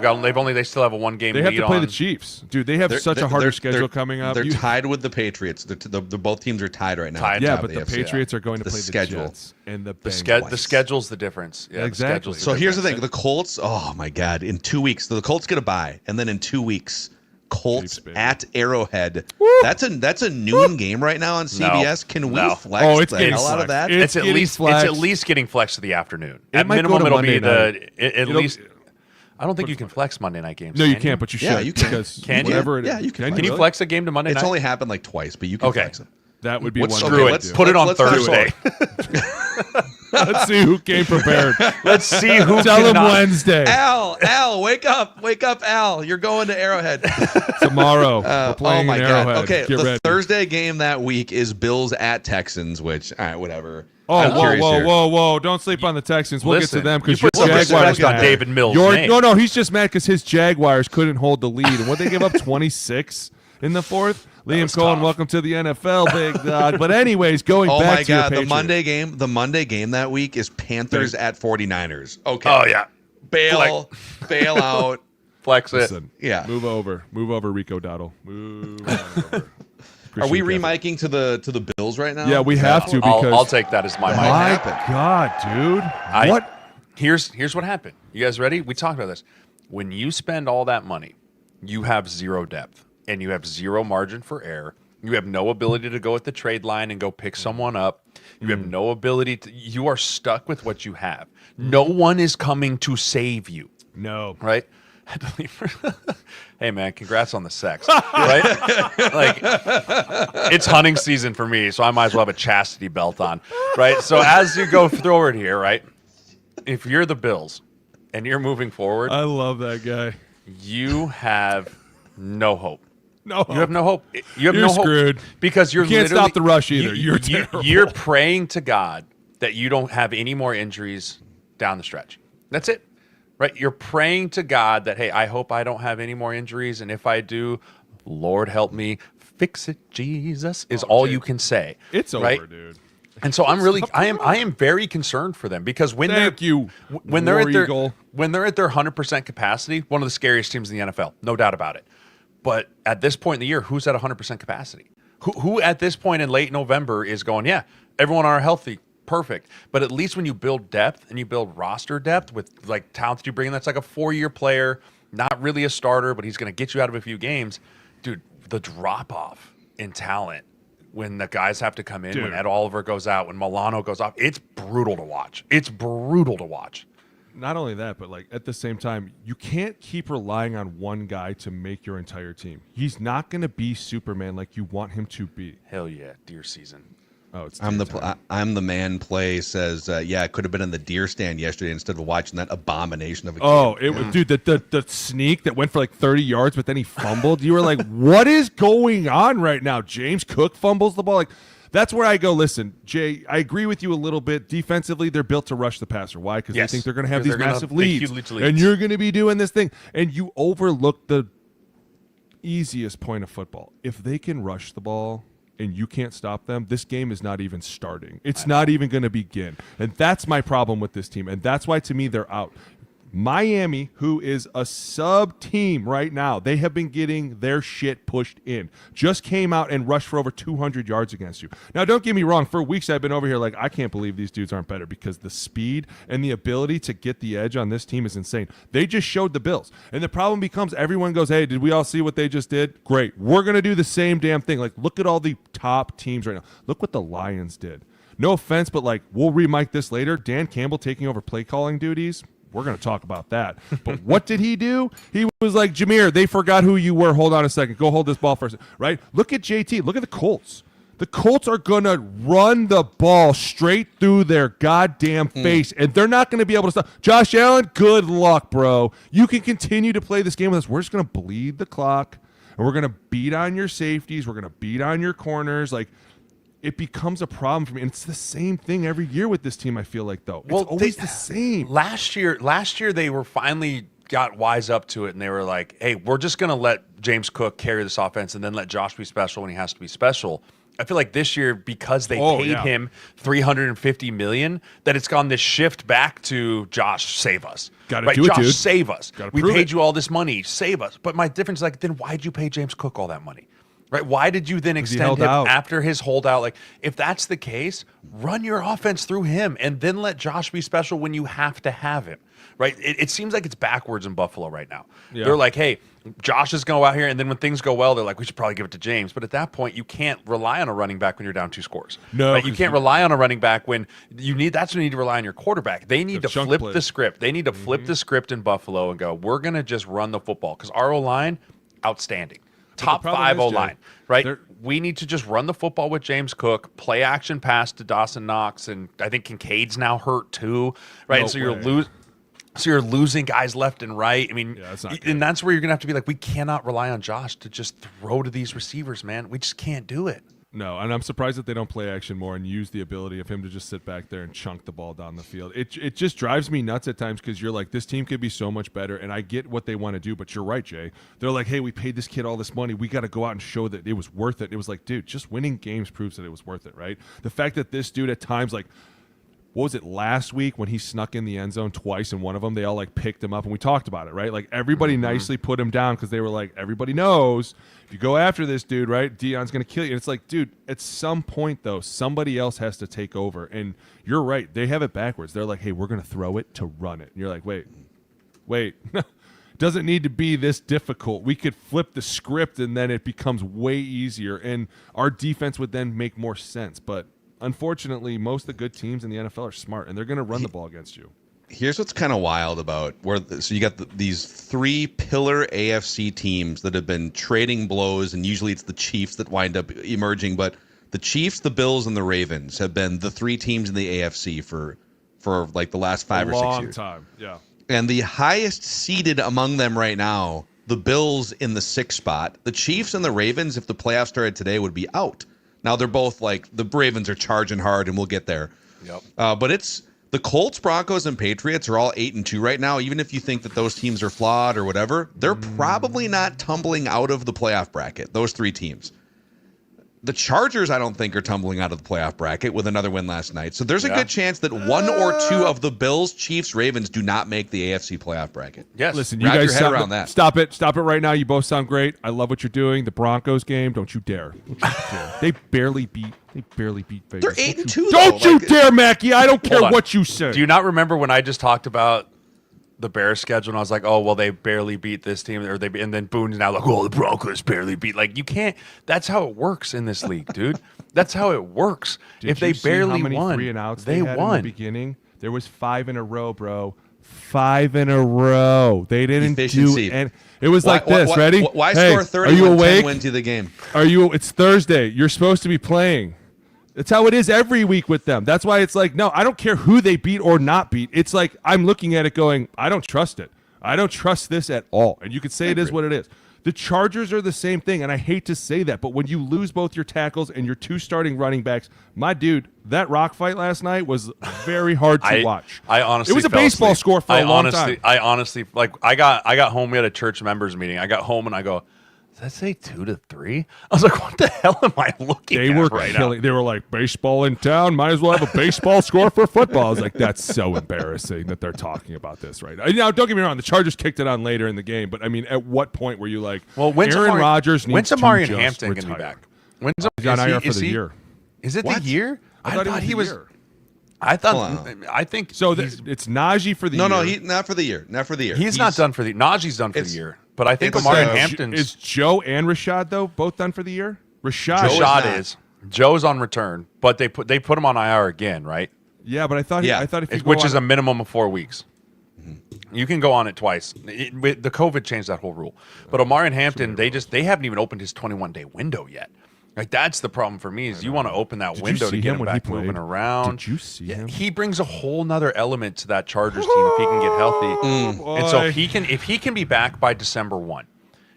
still have a 1-game lead. They have to play the Chiefs, dude. They have such a harder schedule coming up. They're tied with the Patriots. Both teams are tied right now. Yeah, but the Patriots are going to play the Jets and the Bengals. The schedule's the difference. Yeah, exactly. So here's the thing: the Colts. Oh my God! In 2 weeks, the Colts get a bye, and then in 2 weeks, Colts at Arrowhead. Woo! That's a noon game right now on CBS. Can we flex the hell out of that? It's at least getting flexed to the afternoon. At minimum, it'll be at least. I don't think you can flex Monday night games. No, you can't, but you should. Yeah, you can. Because can you? Yeah, you can. Can you flex a game to Monday night? It's only happened like twice, but you can flex it. That would be one. Screw it. Put it on Thursday. Let's see who came prepared. Let's see who. Tell him Wednesday. Al, wake up, Al! You're going to Arrowhead tomorrow. We're playing in Arrowhead. Okay, Get the ready. Thursday game that week is Bills at Texans. Which, all right, whatever. Oh, whoa! Don't sleep on the Texans. We'll get to them because your put some Jaguars respect on David Mills' name. No, he's just mad because his Jaguars couldn't hold the lead, and what they give up 26 in the fourth. Liam Cohen, welcome to the NFL, big dog. But anyways, going back to your Patriots. The Monday game that week is Panthers at 49ers. Okay. Oh yeah. Bail out. Flex it. Listen, yeah. Move over, Rico Dottle. Move over. Are we remiking to the Bills right now? Yeah, we have to because I'll take that as my mic. My God, dude. What? Here's what happened. You guys ready? We talked about this. When you spend all that money, you have zero depth. And you have zero margin for error. You have no ability to go at the trade line and go pick someone up. You have no ability to. You are stuck with what you have. No one is coming to save you. No. Right? Hey, man, congrats on the sex. Right? Like, it's hunting season for me, so I might as well have a chastity belt on. Right? So as you go forward here, right? If you're the Bills and you're moving forward. I love that guy. You have no hope. No, you have no hope. You're screwed because you can't stop the rush either. You're terrible. You're praying to God that you don't have any more injuries down the stretch. That's it, right? You're praying to God that, hey, I hope I don't have any more injuries, and if I do, Lord help me, fix it, Jesus, is all you can say. It's right? over, dude. And so I am very concerned for them because when they're at their 100% capacity, one of the scariest teams in the NFL, no doubt about it. But at this point in the year, who's at 100% capacity? Who at this point in late November is going, yeah, everyone are healthy, perfect. But at least when you build depth and you build roster depth with like talent that you bring in, that's like a 4-year player, not really a starter, but he's going to get you out of a few games. Dude, the drop off in talent when the guys have to come in, when Ed Oliver goes out, when Milano goes off, it's brutal to watch. It's brutal to watch. Not only that, but like at the same time, you can't keep relying on one guy to make your entire team. He's not going to be Superman like you want him to be. Hell yeah, deer season. Oh, it's I'm daytime. I'm the man. Play says, yeah, it could have been in the deer stand yesterday instead of watching that abomination of a kid. Dude, the sneak that went for like 30 yards, but then he fumbled. You were like, what is going on right now? James Cook fumbles the ball. Like, that's where I go, listen, Jay, I agree with you a little bit. Defensively, they're built to rush the passer. Why? Because they think they're going to have these massive leads. And you're going to be doing this thing. And you overlook the easiest point of football. If they can rush the ball and you can't stop them, this game is not even starting. It's not even going to begin. And that's my problem with this team. And that's why, to me, they're out. Miami, who is a sub-team right now, they have been getting their shit pushed in. Just came out and rushed for over 200 yards against you. Now, don't get me wrong. For weeks, I've been over here like, I can't believe these dudes aren't better because the speed and the ability to get the edge on this team is insane. They just showed the Bills. And the problem becomes everyone goes, hey, did we all see what they just did? Great. We're going to do the same damn thing. Like, look at all the top teams right now. Look what the Lions did. No offense, but like, we'll re-mic this later. Dan Campbell taking over play calling duties. We're going to talk about that. But what did he do? He was like, Jameer, they forgot who you were. Hold on a second. Go hold this ball for a second. Right? Look at JT. Look at the Colts. The Colts are going to run the ball straight through their goddamn face, and they're not going to be able to stop. Josh Allen, good luck, bro. You can continue to play this game with us. We're just going to bleed the clock, and we're going to beat on your safeties. We're going to beat on your corners. Like, it becomes a problem for me. And it's the same thing every year with this team, I feel like, though. It's always the same. Last year they were finally got wise up to it, and they were like, hey, we're just going to let James Cook carry this offense and then let Josh be special when he has to be special. I feel like this year, because they paid him $350 million, that it's gone this shift back to Josh, save us. Gotta do it, Josh, dude. save us. We prove paid it. you all this money, save us. But my difference is, like, then why'd you pay James Cook all that money? Right? Why did you then extend him after his holdout? Like, if that's the case, run your offense through him and then let Josh be special when you have to have him. Right? It seems like it's backwards in Buffalo right now. Yeah. They're like, hey, Josh is going to go out here, and then when things go well, they're like, we should probably give it to James. But at that point, you can't rely on a running back when you're down 2 scores. No, right? You can't rely on a running back when you need. That's when you need to rely on your quarterback. They need to flip the script. They need to flip the script in Buffalo and go, we're going to just run the football because our O-line, outstanding. Top 5 O-line, right? We need to just run the football with James Cook, play action pass to Dawson Knox, and I think Kincaid's now hurt too, right? So you're losing guys left and right. I mean, and that's where you're gonna have to be like, we cannot rely on Josh to just throw to these receivers, man. We just can't do it. No, and I'm surprised that they don't play action more and use the ability of him to just sit back there and chunk the ball down the field. It just drives me nuts at times because you're like, this team could be so much better, and I get what they want to do, but you're right, Jay. They're like, hey, we paid this kid all this money. We got to go out and show that it was worth it. It was like, dude, just winning games proves that it was worth it, right? The fact that this dude at times, like, what was it, last week when he snuck in the end zone twice, and one of them, they all like picked him up, and we talked about it, right? Like, everybody nicely put him down because they were like, everybody knows if you go after this dude, right, Deion's going to kill you. And it's like, dude, at some point, though, somebody else has to take over. And you're right. They have it backwards. They're like, hey, we're going to throw it to run it. And you're like, wait. Doesn't need to be this difficult. We could flip the script, and then it becomes way easier, and our defense would then make more sense. But unfortunately, most of the good teams in the NFL are smart, and they're going to run the ball against you. Here's what's kind of wild about so you got these 3 pillar AFC teams that have been trading blows, and usually it's the Chiefs that wind up emerging. But the Chiefs, the Bills, and the Ravens have been the 3 teams in the AFC for like the last 5 or 6 years. Long time, yeah. And the highest seeded among them right now, the Bills in the 6th spot. The Chiefs and the Ravens, if the playoffs started today, would be out. Now they're both like, the Ravens are charging hard, and we'll get there. Yep. But it's the Colts, Broncos, and Patriots are all 8-2 right now. Even if you think that those teams are flawed or whatever, they're probably not tumbling out of the playoff bracket. Those 3 teams. The Chargers, I don't think, are tumbling out of the playoff bracket with another win last night. So there's a good chance that 1 or 2 of the Bills, Chiefs, Ravens do not make the AFC playoff bracket. Yes. Listen, you Wrap guys your head around that. Stop it right now. You both sound great. I love what you're doing. The Broncos game, don't you dare. They barely beat Vegas. They're 8-2. Don't you dare, Mackey. I don't care what you say. Do you not remember when I just talked about the Bears schedule, and I was like, oh, well, they barely beat this team, and then Boone's now like, oh, the Broncos barely beat. Like, you can't. That's how it works in this league, dude. That's how it works. If they barely how many won, 3 and outs they had won. in the beginning. There was 5 in a row, bro. 5 in a row. They didn't do it. And it was like this. Ready? Why hey, score 30 are you when awake? 10 wins you the game? It's Thursday. You're supposed to be playing. It's how it is every week with them. That's why it's like, no, I don't care who they beat or not beat. It's like I'm looking at it going, I don't trust it. I don't trust this at all. And you could say it is what it is. The Chargers are the same thing, and I hate to say that, but when you lose both your tackles and your 2 starting running backs, my dude, that rock fight last night was very hard to watch. I honestly, it was a baseball score for a long time. I honestly, like, I got home. We had a church members meeting. I got home and I go, does that say 2-3? I was like, what the hell am I looking at right now? They were like, baseball in town, might as well have a baseball score for football. I was like, that's so embarrassing that they're talking about this right now. Now, don't get me wrong, the Chargers kicked it on later in the game, but I mean, at what point were you like, Aaron Rodgers needs to Amari just Hampton retire? going to be back? He's on IR for the year. Is it the year? I thought he was. I think so. It's Najee for the year. No, not for the year. Not for the year. He's not done for the. Najee's done for the year, but I think Amari Hampton is. Joe and Rashad though both done for the year. Rashad is. Joe's on return, but they put him on IR again, right? Yeah, but I thought if which is a minimum of 4 weeks. Mm-hmm. You can go on it twice. The COVID changed that whole rule, but Amari Hampton they haven't even opened his 21-day window yet. Like, that's the problem for me is you want to open that window to get him back moving around. Did you see him? He brings a whole nother element to that Chargers team if he can get healthy. And so if he can be back by December 1,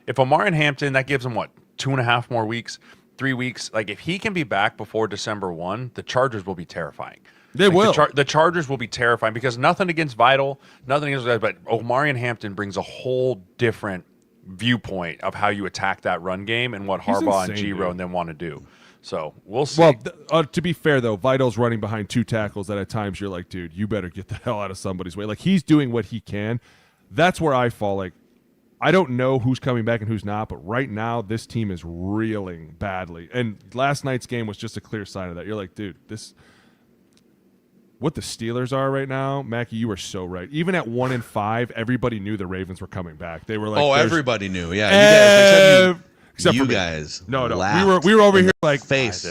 if Amari Hampton, that gives him what, 2.5 more weeks, 3 weeks. Like, if he can be back before December 1, the Chargers will be terrifying. They will. The Chargers will be terrifying because nothing against Vidal, nothing against guys, but Omari Hampton brings a whole different viewpoint of how you attack that run game and what Harbaugh and Giro and them want to do. So we'll see. Well, to be fair though, Vidal's running behind 2 tackles that at times you're like, dude, you better get the hell out of somebody's way. Like, he's doing what he can. That's where I fall. Like, I don't know who's coming back and who's not, but right now this team is reeling badly. And last night's game was just a clear sign of that. You're like, dude, what the Steelers are right now, Mackey, you were so right. Even at 1-5, everybody knew the Ravens were coming back. They were like, everybody knew. Yeah, except you for guys. No, we were over here like face.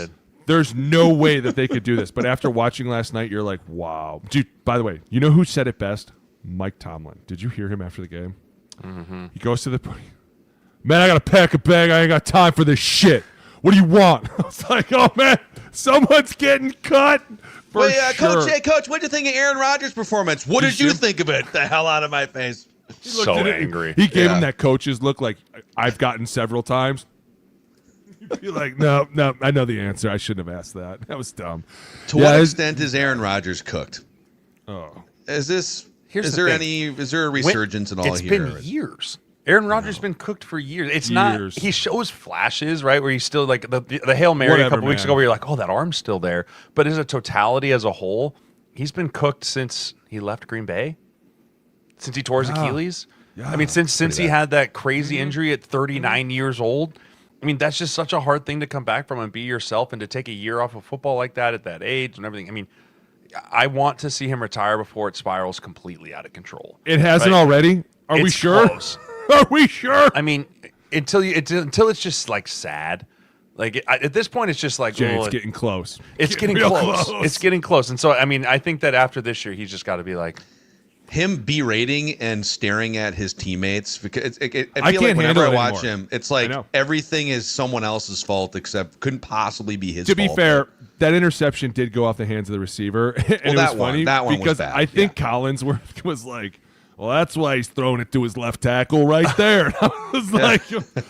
There's no way that they could do this. But after watching last night, you're like, wow, dude. By the way, you know who said it best? Mike Tomlin. Did you hear him after the game? Mm-hmm. He goes to the man. I gotta pack a bag. I ain't got time for this shit. What do you want? I was like, oh man, someone's getting cut. Wait, Coach, what did you think of Aaron Rodgers' performance? What did you think of it? The hell out of my face. So angry. He gave him that coach's look like I've gotten several times. You're like, no, I know the answer. I shouldn't have asked that. That was dumb. To what extent is Aaron Rodgers cooked? Oh. Is there a resurgence in all here? It's been years. Aaron Rodgers has been cooked for years. It's not. He shows flashes, right, where he's still like the Hail Mary a couple weeks ago, where you're like, oh, that arm's still there. But as a totality, as a whole, he's been cooked since he left Green Bay, since he tore his Achilles. Yeah. I mean, since he had that crazy injury at 39 years old. I mean, that's just such a hard thing to come back from and be yourself, and to take a year off of football like that at that age and everything. I mean, I want to see him retire before it spirals completely out of control. It hasn't already. Are we sure? Close. Are we sure? I mean, until it's just like sad. Like at this point, it's just like Jay, it's getting close. It's getting close. It's getting close. And so, I mean, I think that after this year, he's just got to be like him berating and staring at his teammates. Because I feel like whenever I watch him, it's like everything is someone else's fault except couldn't possibly be his fault. To be fair, that interception did go off the hands of the receiver. And it was funny that one because was bad. I think Collinsworth was like, well, that's why he's throwing it to his left tackle right there. And I was like,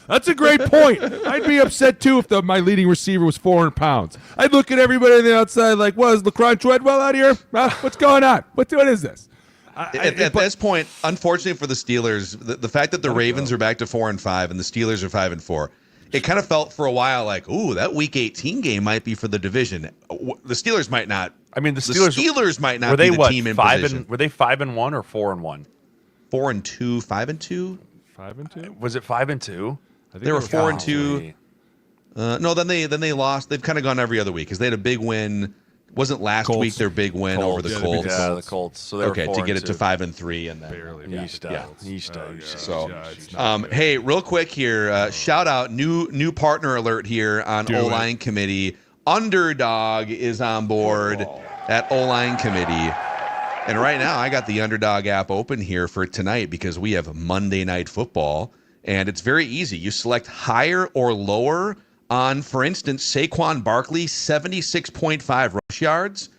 that's a great point. I'd be upset, too, if my leading receiver was 400 pounds. I'd look at everybody on the outside like, what, is LeCron Treadwell out here? What's going on? What is this? At this point, unfortunately for the Steelers, the fact that the Ravens are back to 4-5 and the Steelers are 5-4, it kind of felt for a while like, ooh, that Week 18 game might be for the division. The Steelers might not. I mean, the Steelers might not be the team in position. Were they 5-1 or 4-1? 4-2, 5-2. 5-2. Was it 5-2? They were 4-2. No, then they lost. They've kind of gone every other week because they had a big win. Wasn't last week their big win over the Colts? Yeah, the Colts. So they were 4-2. To get it to 5-3 and then barely. So, hey, real quick here, shout out new partner alert here on O-line committee. Underdog is on board at O-line committee. And right now, I got the Underdog app open here for tonight because we have Monday Night Football, and it's very easy. You select higher or lower on, for instance, Saquon Barkley, 76.5 rush yards.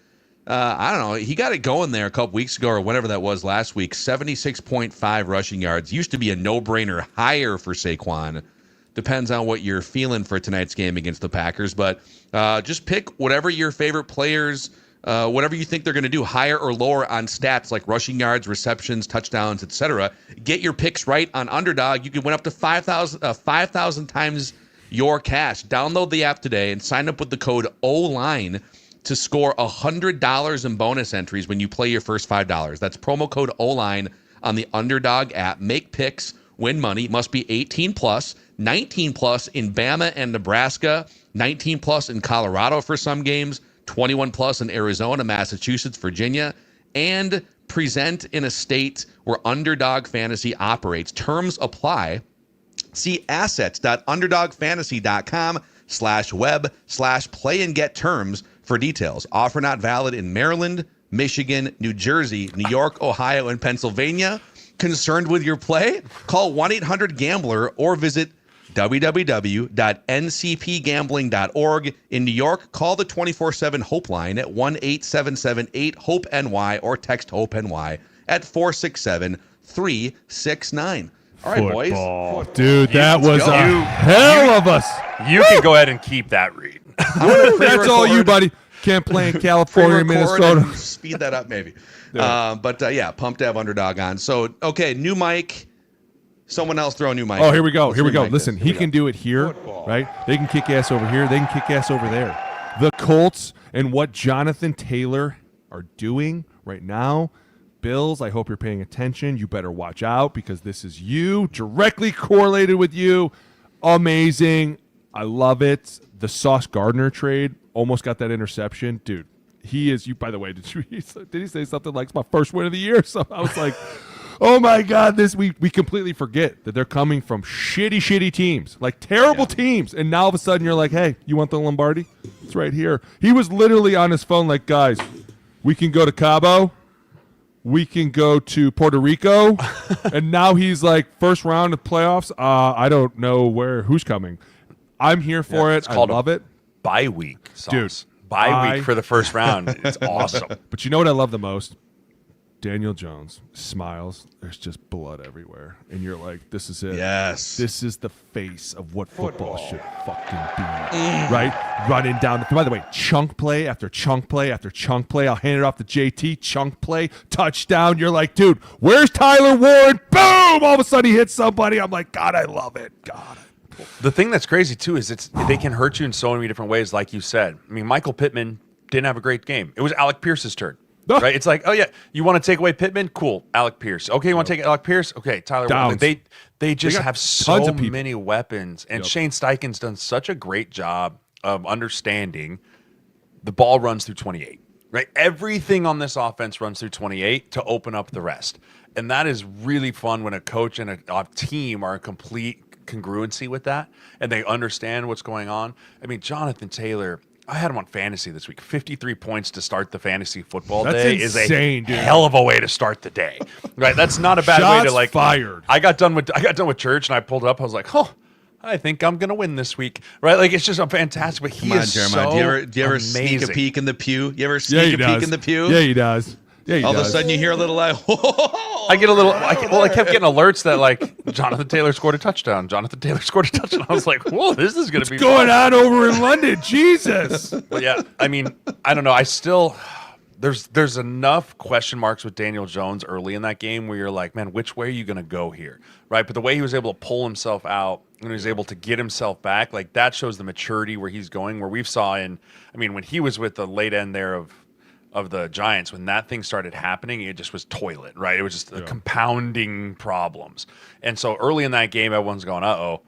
I don't know. He got it going there a couple weeks ago or whenever that was last week. 76.5 rushing yards. Used to be a no-brainer higher for Saquon. Depends on what you're feeling for tonight's game against the Packers. But just pick whatever your favorite players, whatever you think they're going to do, higher or lower on stats like rushing yards, receptions, touchdowns, etc. Get your picks right on Underdog. You can win up to 5,000 times your cash. Download the app today and sign up with the code OLINE to score $100 in bonus entries when you play your first $5. That's promo code OLINE on the Underdog app. Make picks, win money. Must be 18 plus, 19 plus in Bama and Nebraska, 19 plus in Colorado for some games, 21 plus in Arizona, Massachusetts, Virginia, and present in a state where Underdog Fantasy operates. Terms apply. See assets.underdogfantasy.com/web/play and get terms for details. Offer not valid in Maryland, Michigan, New Jersey, New York, Ohio, and Pennsylvania. Concerned with your play? Call 1-800-GAMBLER or visit www.ncpgambling.org. In New York, call the 24/7 Hope line at 1-877-8-HOPE-NY or text HOPE-NY at 467-369. All right, Football. boys. Dude, that was a hell of us. You can go ahead and keep that read. That's all you, buddy. Can't play in California, Minnesota. Speed that up, maybe. But pumped to have Underdog on. So, okay, new mic. Someone else throw a new mic. Oh, here we go. Let's Here we go. remake Listen, this. he can do it here, right? They can kick ass over here. They can kick ass over there. The Colts and what Jonathan Taylor are doing right now. Bills, I hope you're paying attention. You better watch out because this is you, directly correlated with you. Amazing. I love it. The Sauce Gardner trade almost got that interception. Dude, he is, you. By the way, did he say something like, it's my first win of the year? So I was like, oh my God, we completely forget that they're coming from shitty teams, like terrible teams. And now all of a sudden you're like, hey, you want the Lombardi? It's right here. He was literally on his phone like, guys, we can go to Cabo. We can go to Puerto Rico. And now he's like, first round of playoffs. I don't know who's coming. I'm here for it. I love it. Bye week, Dude. Bye week for the first round. It's awesome. But you know what I love the most? Daniel Jones smiles. There's just blood everywhere. And you're like, this is it. Yes. This is the face of what football should fucking be. Right? Running down. By the way, chunk play after chunk play after chunk play. I'll hand it off to JT. Chunk play. Touchdown. You're like, dude, where's Tyler Warren? Boom! All of a sudden he hits somebody. I'm like, God, I love it. God. The thing that's crazy, too, is they can hurt you in so many different ways, like you said. I mean, Michael Pittman didn't have a great game. It was Alec Pierce's turn. Right? It's like, oh, yeah, you want to take away Pittman? Cool. Alec Pierce. Okay, you want to take Alec Pierce? Okay, Tyler Warren. They just have so many weapons. And Shane Steichen's done such a great job of understanding the ball runs through 28. Right? Everything on this offense runs through 28 to open up the rest. And that is really fun when a coach and a team are in complete congruency with that and they understand what's going on. I mean, Jonathan Taylor, I had him on fantasy this week. 53 points to start the fantasy football day is a hell of a way to start the day. Right? That's not a bad way to like fired. I got done with church and I pulled up. I was like, oh, I think I'm gonna win this week. Right? Like it's just a fantastic. But he is Jeremiah. So do you ever sneak a peek in the pew? You ever sneak a peek in the pew? Yeah, he does. Yeah, all of a sudden you hear a little like, I get a little. I kept getting alerts that like Jonathan Taylor scored a touchdown. Jonathan Taylor scored a touchdown. I was like, whoa, this is going to be going on over in London. Jesus. But yeah, I mean, I don't know. I still there's enough question marks with Daniel Jones early in that game where you're like, man, which way are you going to go here, right? But the way he was able to pull himself out and he was able to get himself back, like that shows the maturity where he's going. Where we've saw when he was with the late end there of the Giants, when that thing started happening, it just was toilet, right? It was just compounding problems. And so early in that game, everyone's going, uh-oh,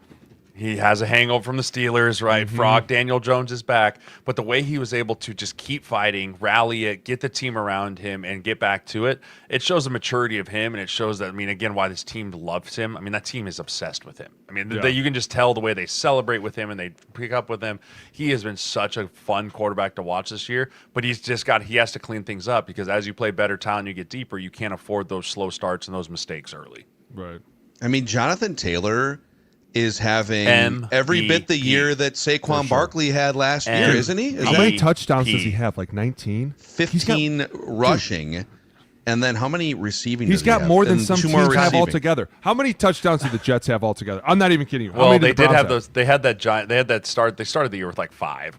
he has a hangover from the Steelers, right? Frog Daniel Jones is back. But the way he was able to just keep fighting, rally it, get the team around him, and get back to it, it shows the maturity of him, and it shows that, again, why this team loves him. That team is obsessed with him. You can just tell the way they celebrate with him and they pick up with him. He has been such a fun quarterback to watch this year, but he has to clean things up because as you play better talent, you get deeper, you can't afford those slow starts and those mistakes early. Right. Jonathan Taylor is having every bit the year that Saquon Barkley had last year, isn't he? How many touchdowns does he have? Like 19? 15 rushing. And then how many receiving He's does he got have? more than And some 2 teams more have receiving. altogether. How many touchdowns did the Jets have altogether? I'm not even kidding you. Well, they did have those. They had that giant. They had that start. They started the year with like 5.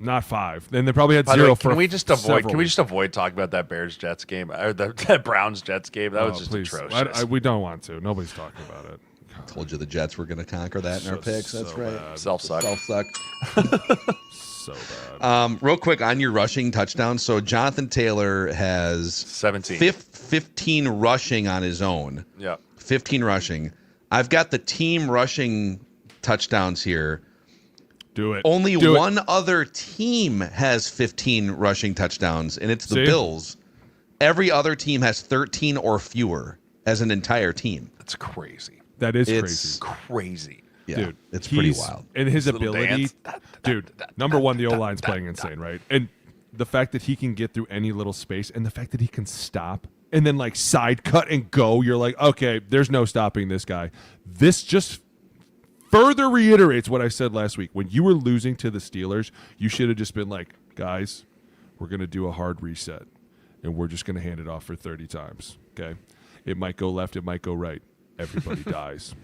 Not 5. Then they probably had By the 0 way, for can we just avoid? Can we weeks. just avoid talking about that Bears Jets game or that Browns Jets game? That was just please. atrocious. We don't want to. Nobody's talking about it. Told you the Jets were going to conquer that in our picks. That's right. Self-suck. Self-suck. So bad. Real quick on your rushing touchdowns. So Jonathan Taylor has 17. 15 rushing on his own. Yeah. 15 rushing. I've got the team rushing touchdowns here. Do it. Only one other team has 15 rushing touchdowns, and it's the Bills. Every other team has 13 or fewer as an entire team. That's crazy. That is It's Crazy. Yeah, dude. it's pretty wild. And his little ability, dance. dude, number one, the O-line's playing insane, right? And the fact that he can get through any little space and the fact that he can stop and then like side cut and go, you're like, okay, there's no stopping this guy. This just further reiterates what I said last week. When you were losing to the Steelers, you should have just been like, guys, we're going to do a hard reset and we're just going to hand it off for 30 times, okay? It might go left, it might go right. Everybody dies.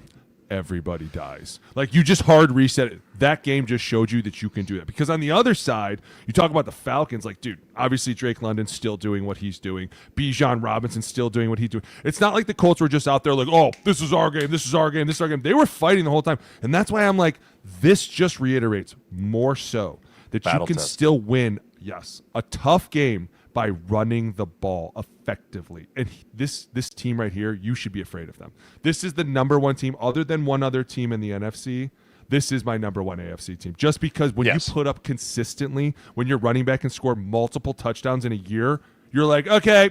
Everybody dies. Like, you just hard reset it. That game just showed you that you can do that. Because on the other side, you talk about the Falcons, like, dude, obviously Drake London's still doing what he's doing. Bijan Robinson's still doing what he's doing. It's not like the Colts were just out there like, oh, this is our game, this is our game, this is our game. They were fighting the whole time. And that's why I'm like, this just reiterates more so that you can still win, yes, a tough game by running the ball effectively. And this team right here, you should be afraid of them. This is the number one team, other than one other team in the NFC. This is my number one AFC team. Just because when you put up consistently, when you're running back and score multiple touchdowns in a year, you're like, okay,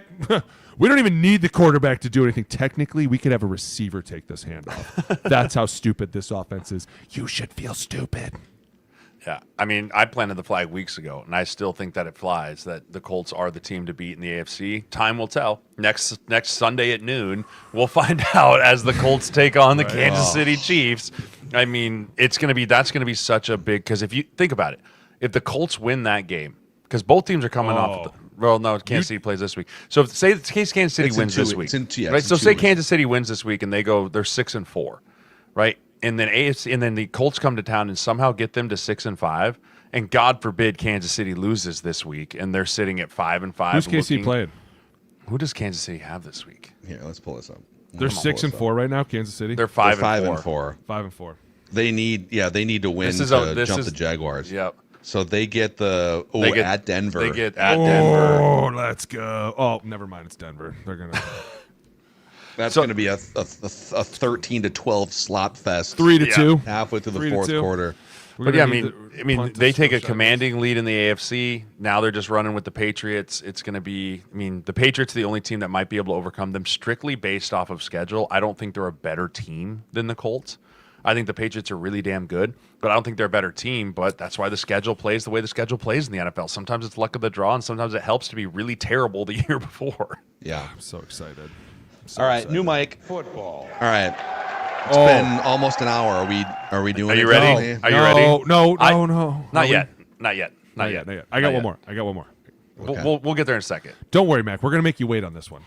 we don't even need the quarterback to do anything. Technically, we could have a receiver take this handoff. That's how stupid this offense is. You should feel stupid. Yeah, I mean, I planted the flag weeks ago, and I still think that it flies, that the Colts are the team to beat in the AFC. Time will tell. Next Sunday at noon, we'll find out as the Colts take on the Kansas City Chiefs. I mean, that's going to be such a big, because if you think about it, if the Colts win that game, because both teams are coming off of well, no, Kansas City plays this week. So if say Kansas City wins this week, right? So say Kansas City wins this week, and they're 6-4, right? And then the Colts come to town and somehow get them to 6-5, and God forbid Kansas City loses this week, and they're sitting at 5-5. Who's KC playing? Who does Kansas City have this week? Here, let's pull this up. They're 6-4 right now. Kansas City. They're 5-4. 5-4. They need to win to jump the Jaguars. Yep. So they get at Denver. They get at Denver. Oh, let's go. Oh, never mind. It's Denver. They're gonna. That's going to be a 13-12 slop fest. 3-2 halfway through the fourth quarter. But yeah, I mean, they take a commanding lead in the AFC. Now they're just running with the Patriots. It's going to be, I mean, the Patriots are the only team that might be able to overcome them strictly based off of schedule. I don't think they're a better team than the Colts. I think the Patriots are really damn good, but I don't think they're a better team. But that's why the schedule plays the way the schedule plays in the NFL. Sometimes it's luck of the draw, and sometimes it helps to be really terrible the year before. Yeah, I'm so excited. All right, new mic. Football. All right. It's been almost an hour. Are we doing it? Are you ready? Are you ready? No. Not yet. Not yet. I got one more. Okay. We'll get there in a second. Don't worry, Mac. We're going to make you wait on this one.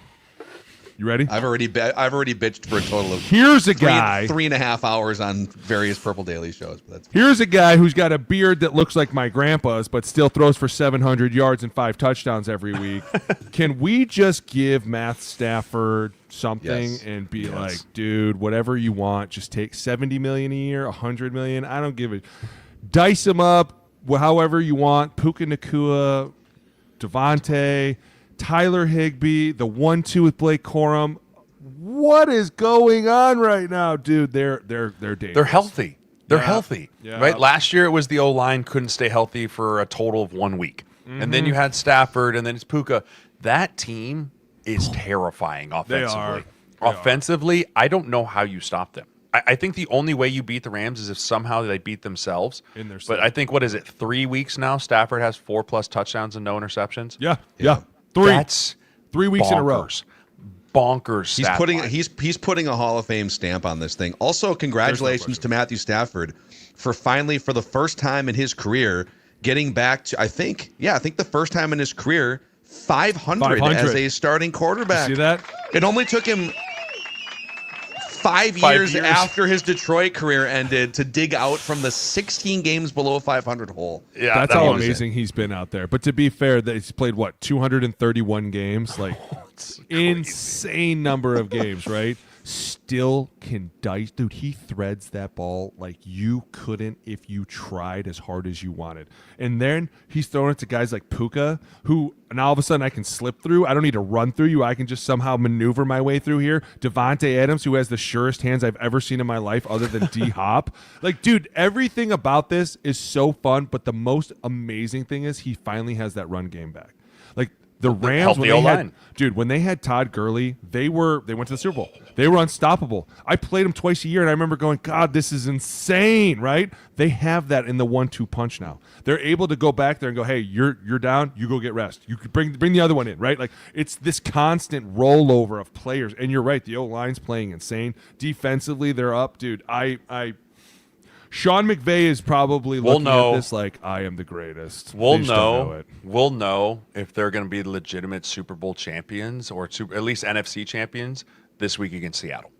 You ready? I've already bitched for a total of Here's a guy 3.5 hours on various Purple Daily shows. But Here's a guy who's got a beard that looks like my grandpa's, but still throws for 700 yards and 5 touchdowns every week. Can we just give Matt Stafford something and be like, dude, whatever you want, just take $70 million a year, $100 million. I don't give it. Dice him up however you want. Puka Nacua, Devontae, Tyler Higbee, the 1-2 with Blake Corum. What is going on right now, dude? They're dangerous. They're healthy. They're healthy. Yeah. Right? Last year it was the O-line couldn't stay healthy for a total of 1 week. Mm-hmm. And then you had Stafford, and then it's Puka. That team is terrifying offensively. Offensively, I don't know how you stop them. I think the only way you beat the Rams is if somehow they beat themselves. But I think, 3 weeks now, Stafford has 4+ touchdowns and no interceptions? Yeah. 3. That's 3 weeks in a row. bonkers. He's putting a Hall of Fame stamp on this thing. Also, congratulations to Matthew Stafford for finally, for the first time in his career, getting back to I think the first time in his career 500 as a starting quarterback. You see that? It only took him 5 years after his Detroit career ended to dig out from the 16 games below 500 hole. Yeah, that's how amazing he's been out there. But to be fair, he's played 231 games, insane number of games, right? Still can dice, dude. He threads that ball like you couldn't if you tried as hard as you wanted. And then he's throwing it to guys like Puka, who now all of a sudden I can slip through. I don't need to run through you. I can just somehow maneuver my way through here. Devontae Adams, who has the surest hands I've ever seen in my life, other than D Hop. Dude, everything about this is so fun. But the most amazing thing is he finally has that run game back. The Rams, when they had Todd Gurley, they went to the Super Bowl. They were unstoppable. I played them twice a year, and I remember going, God, this is insane, right? They have that in the 1-2 punch now. They're able to go back there and go, hey, you're down, you go get rest. You could bring the other one in, right? It's this constant rollover of players. And you're right, the O-line's playing insane. Defensively, they're up. Dude, Sean McVay is probably looking at this like, I am the greatest. We'll know if they're going to be legitimate Super Bowl champions or at least NFC champions this week against Seattle.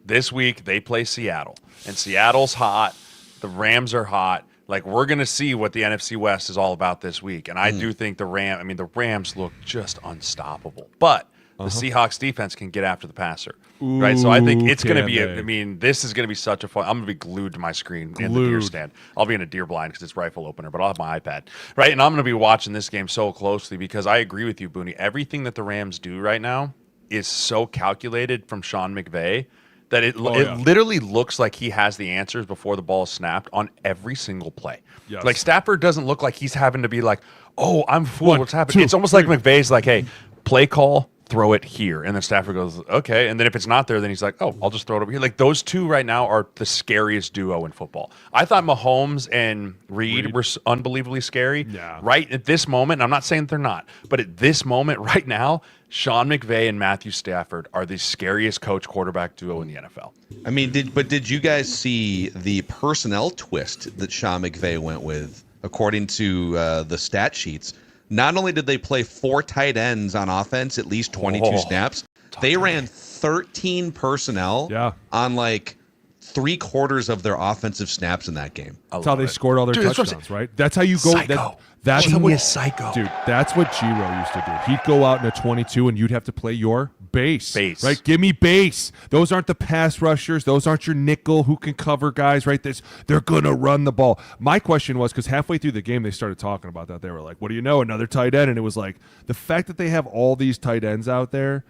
This week, they play Seattle. And Seattle's hot. The Rams are hot. We're going to see what the NFC West is all about this week. And I do think the Rams look just unstoppable. But the Seahawks defense can get after the passer. Ooh, right, so I think it's going to be. This is going to be such a fun. I'm going to be glued to my screen in the deer stand. I'll be in a deer blind because it's rifle opener, but I'll have my iPad, right? And I'm going to be watching this game so closely because I agree with you, Booney. Everything that the Rams do right now is so calculated from Sean McVay that it literally looks like he has the answers before the ball is snapped on every single play. Yes. Stafford doesn't look like he's having to be like, oh, I'm fooled. What's happening? It's almost like McVay's like, hey, play call. Throw it here. And then Stafford goes, okay. And then if it's not there, then he's like, oh, I'll just throw it over here. Those two right now are the scariest duo in football. I thought Mahomes and Reed were unbelievably scary. Yeah. Right at this moment, and I'm not saying they're not, but at this moment right now, Sean McVay and Matthew Stafford are the scariest coach-quarterback duo in the NFL. Did you guys see the personnel twist that Sean McVay went with, according to the stat sheets? Not only did they play 4 tight ends on offense, at least 22 snaps, they ran 13 personnel on 3/4 of their offensive snaps in that game. That's how they scored all their touchdowns, right? That's how you go. That's psycho. Dude, that's what Giro used to do. He'd go out in a 22 and you'd have to play your base. Right? Give me base. Those aren't the pass rushers. Those aren't your nickel who can cover guys, right? They're going to run the ball. My question was, because halfway through the game, they started talking about that. They were like, what do you know? Another tight end. And it was like, the fact that they have all these tight ends out there,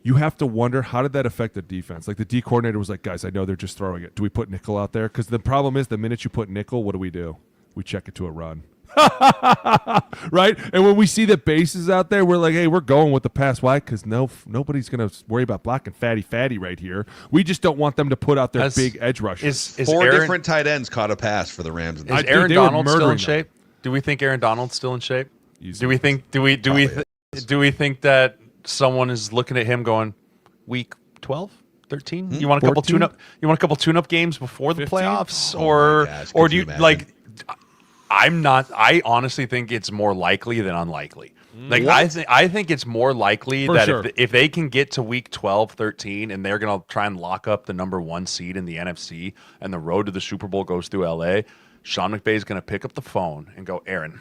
you have to wonder, how did that affect the defense? The D coordinator was like, guys, I know they're just throwing it. Do we put nickel out there? Because the problem is, the minute you put nickel, what do? We check it to a run. Right? And when we see the bases out there, we're like, hey, we're going with the pass. Why? Because nobody's going to worry about blocking fatty right here. We just don't want them to put out their big edge rushers. Four different tight ends caught a pass for the Rams. Is Aaron Donald still in shape? Do we think Aaron Donald's still in shape? Do we think that someone is looking at him going, week 12? 13? You want a couple tune-up games before the playoffs, or do you like? I honestly think it's more likely than unlikely. I think it's more likely that if they can get to week 12, 13, and they're going to try and lock up the number 1 seed in the NFC, and the road to the Super Bowl goes through LA, Sean McVay is going to pick up the phone and go, Aaron,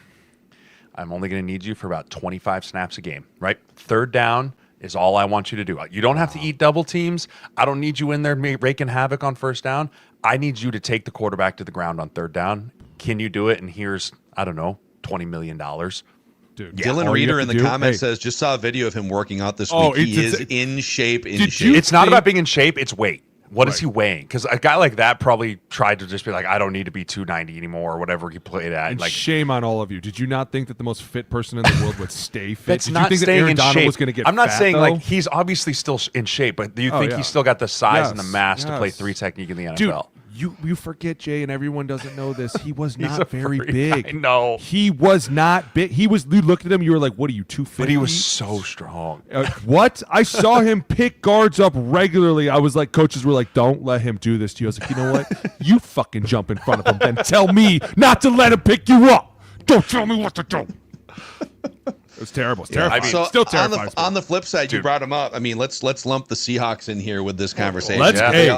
I'm only going to need you for about 25 snaps a game, right? 3rd down is all I want you to do. You don't have to eat double teams. I don't need you in there raking havoc on 1st down. I need you to take the quarterback to the ground on 3rd down. Can you do it? And here's, I don't know, $20 million. Dude, Dylan Reeder in the comments says, just saw a video of him working out this week. He is in shape. It's not about being in shape. It's weight. What is he weighing? Because a guy like that probably tried to just be like, I don't need to be 290 anymore or whatever he played at. And shame on all of you. Did you not think that the most fit person in the world would stay fit? That's Did not you think staying that Aaron in Donald shape. was going to get I'm not fat, saying though? he's obviously still in shape, but do you think he's still got the size and the mass to play 3 technique in the NFL? Dude, You forget, Jay, and everyone doesn't know this. He was not very big. I know. He was not big. You looked at him, you were like, what are you, 250? But he was so strong. What? I saw him pick guards up regularly. I was like, coaches were like, don't let him do this to you. I was like, you know what? You fucking jump in front of him, then tell me not to let him pick you up. Don't tell me what to do. It was terrible. It's terrifying. So still terrifying. on the flip side, you brought him up. I mean, let's lump the Seahawks in here with this conversation.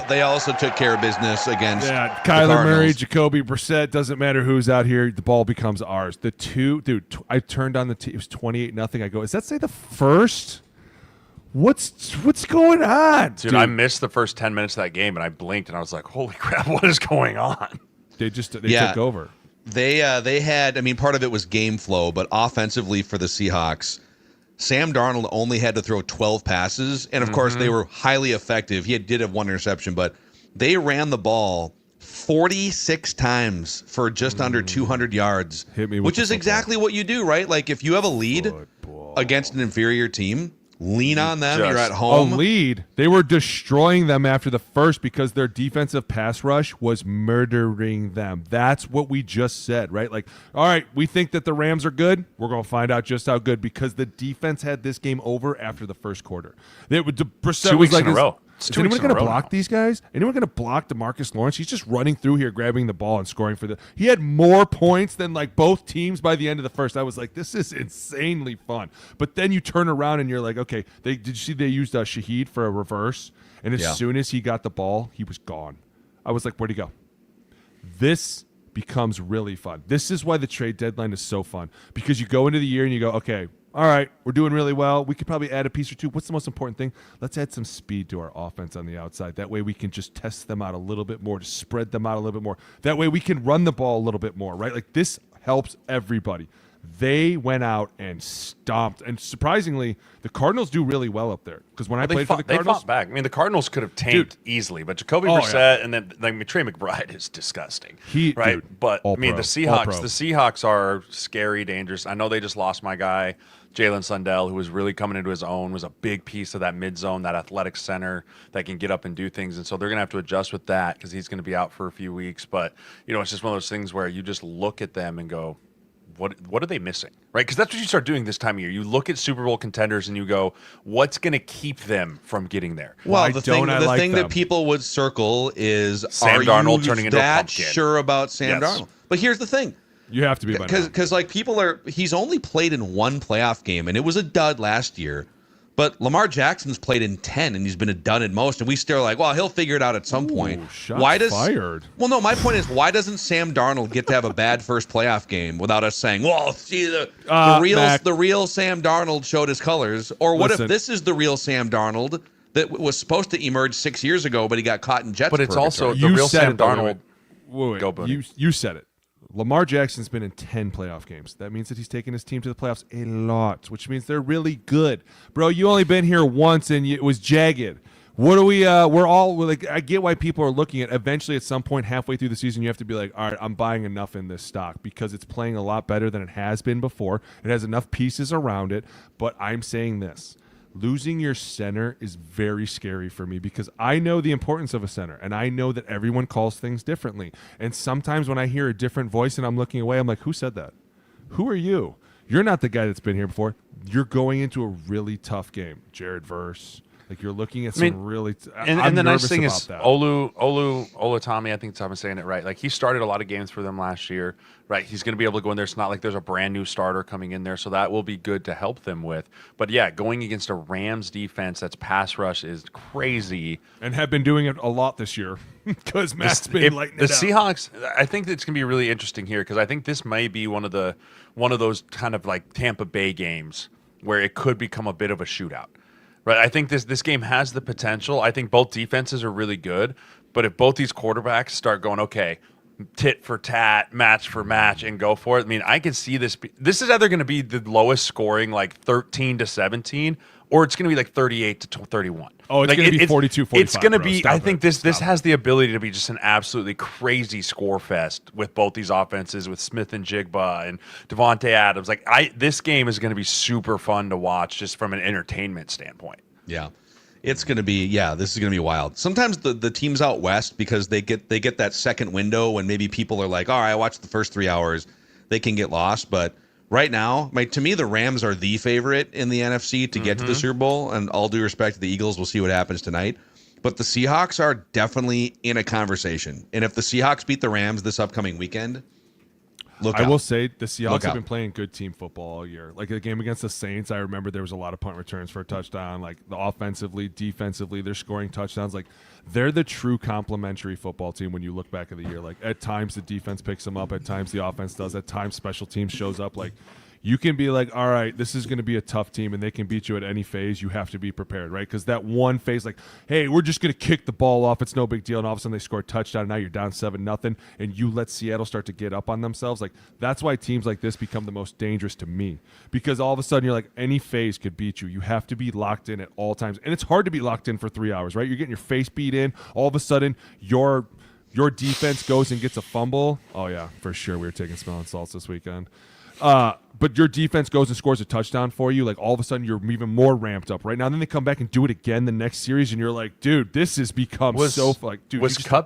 They also took care of business against Kyler Murray, Jacoby Brissett. Doesn't matter who's out here. The ball becomes ours. I turned on the it was 28-0. I go, does that say the first? What's going on? Dude, I missed the first 10 minutes of that game, and I blinked, and I was like, holy crap, what is going on? They took over. They had, I mean, part of it was game flow, but offensively for the Seahawks, Sam Darnold only had to throw 12 passes, and of course they were highly effective. He did have one interception, but they ran the ball 46 times for just under 200 yards, which is exactly what you do, right? Like if you have a lead against an inferior team, lean on them. You're at home. A lead. They were destroying them after the first because their defensive pass rush was murdering them. That's what we just said, right? Like, all right, we think that the Rams are good. We're going to find out just how good because the defense had this game over after the first quarter. Brissett 2 weeks in a row. Is anyone going to block these guys? Anyone going to block DeMarcus Lawrence? He's just running through here, grabbing the ball and scoring for he had more points than like both teams by the end of the first. I was like, this is insanely fun. But then you turn around and you're like, okay, did you see they used Shaheed for a reverse? And as soon as he got the ball, he was gone. I was like, where'd he go? This becomes really fun. This is why the trade deadline is so fun because you go into the year and you go, okay, all right, we're doing really well. We could probably add a piece or two. What's the most important thing? Let's add some speed to our offense on the outside. That way we can just test them out a little bit more, to spread them out a little bit more. That way we can run the ball a little bit more, right? Like this helps everybody. They went out and stomped. And surprisingly, the Cardinals do really well up there. Because when I played for the Cardinals. They fought back. I mean, the Cardinals could have tanked easily, but Jacoby Brissett and then like Trey McBride is disgusting. Right? But I mean, the Seahawks are scary, dangerous. I know they just lost my guy, Jalen Sundell, who was really coming into his own, was a big piece of that mid zone, that athletic center that can get up and do things. And so they're going to have to adjust with that because he's going to be out for a few weeks. But, you know, it's just one of those things where you just look at them and go, what are they missing, right? Because that's what you start doing this time of year. You look at Super Bowl contenders and you go, what's going to keep them from getting there? Well, the thing that people would circle is, Sam Darnold turning into a pumpkin. Sure about Sam Darnold? But here's the thing. You have to be because like he's only played in one playoff game, and it was a dud last year. But Lamar Jackson's played in 10, and he's been a dud in most. And we still are like, well, he'll figure it out at some point. Fired? Well, no, my point is, why doesn't Sam Darnold get to have a bad first playoff game without us saying, well, see, the real Sam Darnold showed his colors? Or what if this is the real Sam Darnold that was supposed to emerge 6 years ago, but he got caught in Jets But it's purgatory? also the real Sam Darnold. You said it. Lamar Jackson's been in 10 playoff games. That means that he's taken his team to the playoffs a lot, which means they're really good. Bro, you only been here once and it was jagged. What do we're all like, I get why people are looking at eventually at some point halfway through the season, you have to be like, all right, I'm buying enough in this stock because it's playing a lot better than it has been before. It has enough pieces around it, but I'm saying this. Losing your center is very scary for me because I know the importance of a center and I know that everyone calls things differently. And sometimes when I hear a different voice and I'm looking away, I'm like, who said that? Who are you? You're not the guy that's been here before. You're going into a really tough game. Jared Verse. Like you're looking at some really and the nice thing is Olutami, I think Tom is saying it right. Like he started a lot of games for them last year, right? He's going to be able to go in there. It's not like there's a brand new starter coming in there, so that will be good to help them with. But yeah, going against a Rams defense that's pass rush is crazy, and have been doing it a lot this year because Matt's been lighting it up. The Seahawks, I think it's going to be really interesting here because I think this may be one of those kind of like Tampa Bay games where it could become a bit of a shootout. Right, I think this game has the potential. I think both defenses are really good, but if both these quarterbacks start going, okay, tit for tat, match for match, and go for it, I mean, I can see this. This is either going to be the lowest scoring, like 13-17, or it's going to be like 38-31. Oh, it's going to be 42-45. It's going to be. I think this has the ability to be just an absolutely crazy score fest with both these offenses, with Smith and Jigba and Devontae Adams. Like this game is going to be super fun to watch just from an entertainment standpoint. Yeah. It's going to be, this is going to be wild. Sometimes the teams out west, because they get that second window when maybe people are like, all right, I watched the first 3 hours, they can get lost. But right now, to me, the Rams are the favorite in the NFC to get to the Super Bowl. And all due respect to the Eagles, we'll see what happens tonight. But the Seahawks are definitely in a conversation. And if the Seahawks beat the Rams this upcoming weekend, I will say the Seahawks have been playing good team football all year. Like the game against the Saints, I remember there was a lot of punt returns for a touchdown. Like offensively, defensively, they're scoring touchdowns. Like they're the true complementary football team when you look back at the year. Like at times the defense picks them up, at times the offense does, at times special teams shows up. Like you can be like, all right, this is going to be a tough team and they can beat you at any phase. You have to be prepared, right? Because that one phase, like, hey, we're just going to kick the ball off. It's no big deal. And all of a sudden they score a touchdown. And now you're down 7-0 and you let Seattle start to get up on themselves. Like that's why teams like this become the most dangerous to me, because all of a sudden you're like, any phase could beat you. You have to be locked in at all times. And it's hard to be locked in for 3 hours, right? You're getting your face beat in. All of a sudden your defense goes and gets a fumble. Oh yeah, for sure. We were taking smelling salts this weekend. But your defense goes and scores a touchdown for you. Like all of a sudden you're even more ramped up right now. And then they come back and do it again the next series. And you're like, dude, this has become he's just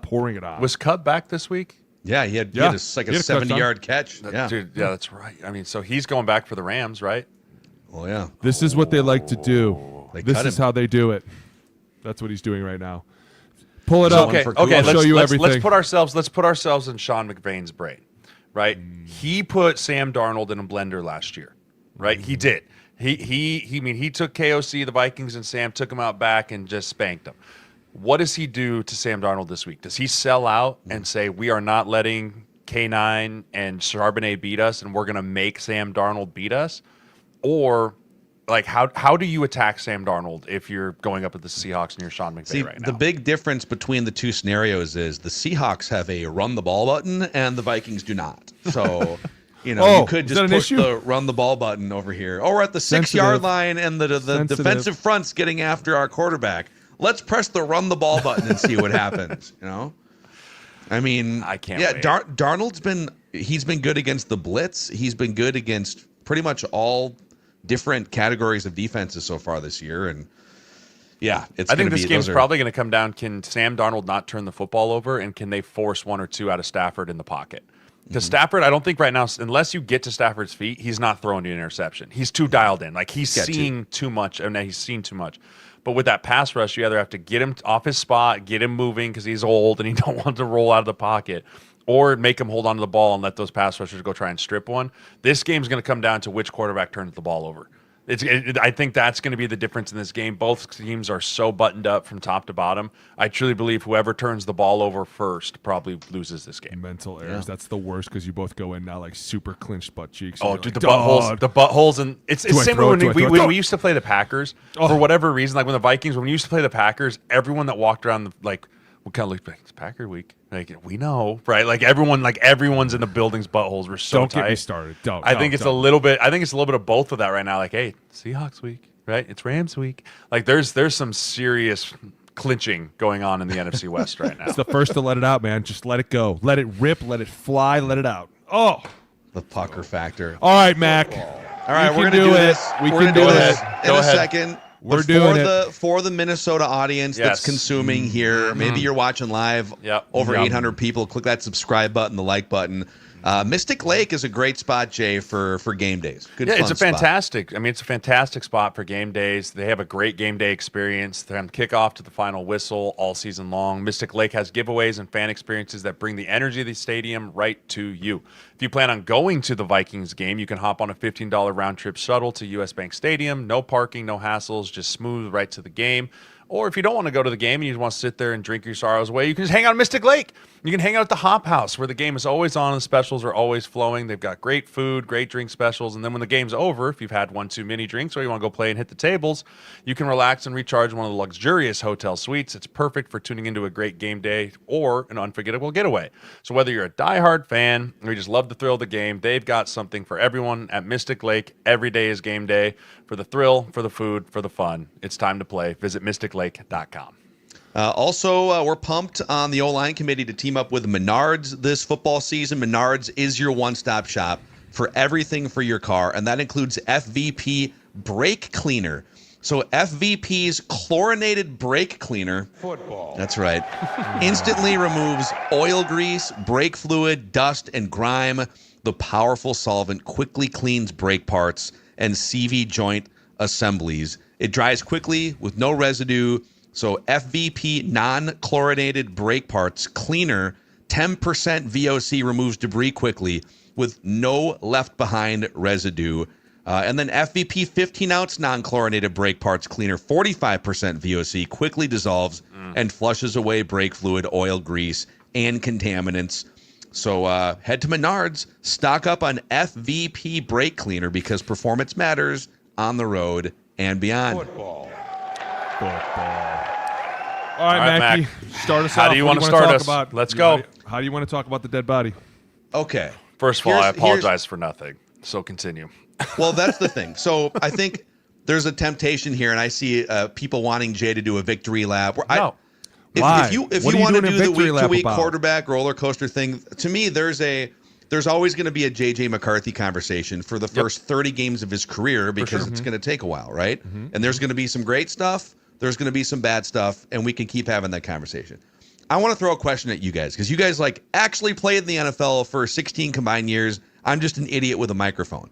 pouring it on. Was Cup back this week? Yeah, he had like a 70-yard catch. Dude, yeah, that's right. I mean, so he's going back for the Rams, right? Well, yeah. This is what they like to do. This is how they do it. That's what he's doing right now. Pull it up. Okay. I'll show you everything. Let's put ourselves in Sean McVay's brain. Right, he put Sam Darnold in a blender last year. Right, he did. He took KOC, the Vikings, and Sam took him out back and just spanked him. What does he do to Sam Darnold this week? Does he sell out and say we are not letting K9 and Charbonnet beat us, and we're going to make Sam Darnold beat us? Or like how do you attack Sam Darnold if you're going up at the Seahawks and you're Sean McVay right now? The big difference between the two scenarios is the Seahawks have a run the ball button and the Vikings do not. So, you could just push the run the ball button over here. Or we're at the 6-yard line and the defensive front's getting after our quarterback. Let's press the run the ball button and see what happens, I mean, I can't wait. Darnold's been good against the blitz. He's been good against pretty much all different categories of defenses so far this year, and I think this game's probably going to come down: can Sam Darnold not turn the football over, and can they force one or two out of Stafford in the pocket? Because Stafford, I don't think right now, unless you get to Stafford's feet, he's not throwing you an interception. He's too dialed in, like he's seeing too much, and he's seen too much. But with that pass rush, you either have to get him off his spot, get him moving because he's old and he don't want to roll out of the pocket, or make him hold on to the ball and let those pass rushers go try and strip one. This game's going to come down to which quarterback turns the ball over. I think that's going to be the difference in this game. Both teams are so buttoned up from top to bottom. I truly believe whoever turns the ball over first probably loses this game. Mental errors. That's the worst because you both go in now like super clinched butt cheeks. Oh, dude, the buttholes, and it's same when we used to play the Packers. For whatever reason, like when the Vikings, when we used to play the Packers, everyone that walked around we kind of looked like, it's Packer week. Like we know, right? Like everyone's in the building's buttholes were so tight. Don't get me started. I think it's a little bit of both of that right now. Like, hey, Seahawks week, right? It's Rams week. Like there's some serious clinching going on in the NFC West right now. It's the first to let it out, man. Just let it go. Let it rip, let it fly, let it out. Oh. The pucker factor. All right, Mac. All right, we're going to do this. We're going to do this in a second. We're doing it for the Minnesota audience that's consuming here. Maybe you're watching live. Over 800 people. Click that subscribe button, the like button. Mystic Lake is a great spot, Jay, for game days. It's a fantastic. Spot. I mean, it's a fantastic spot for game days. They have a great game day experience from kickoff to the final whistle all season long. Mystic Lake has giveaways and fan experiences that bring the energy of the stadium right to you. If you plan on going to the Vikings game, you can hop on a $15 round trip shuttle to US Bank Stadium. No parking, no hassles, just smooth right to the game. Or if you don't want to go to the game and you just want to sit there and drink your sorrows away, you can just hang out at Mystic Lake. You can hang out at the Hop House where the game is always on and the specials are always flowing. They've got great food, great drink specials. And then when the game's over, if you've had one too many drinks or you want to go play and hit the tables, you can relax and recharge in one of the luxurious hotel suites. It's perfect for tuning into a great game day or an unforgettable getaway. So whether you're a diehard fan or you just love the thrill of the game, they've got something for everyone at Mystic Lake. Every day is game day. For the thrill, for the food, for the fun. It's time to play. Visit mysticlake.com. Also, we're pumped on the O-line committee to team up with Menards this football season. Menards is your one-stop shop for everything for your car, and that includes FVP Brake Cleaner. So FVP's chlorinated brake cleaner, football. That's right, instantly removes oil grease, brake fluid, dust, and grime. The powerful solvent quickly cleans brake parts and CV joint assemblies. It dries quickly with no residue. So FVP non-chlorinated brake parts cleaner, 10% VOC removes debris quickly with no left behind residue. And then FVP 15-ounce non-chlorinated brake parts cleaner, 45% VOC, quickly dissolves and flushes away brake fluid, oil, grease, and contaminants. So head to Menards, stock up on FVP brake cleaner because performance matters on the road and beyond. Football. All right, Mackey, Mac. start us off. How do you want to start us? About? Let's go. How do you want to talk about the dead body? Okay. First of all, I apologize for nothing. So continue. Well, that's the thing. So I think there's a temptation here, and I see people wanting Jay to do a victory lap. No. If you want to do the week-to-week quarterback roller coaster thing, to me, there's always going to be a JJ McCarthy conversation for the first 30 games of his career because it's going to take a while, right? And there's going to be some great stuff. There's going to be some bad stuff, and we can keep having that conversation. I want to throw a question at you guys because you guys actually played in the NFL for 16 combined years. I'm just an idiot with a microphone.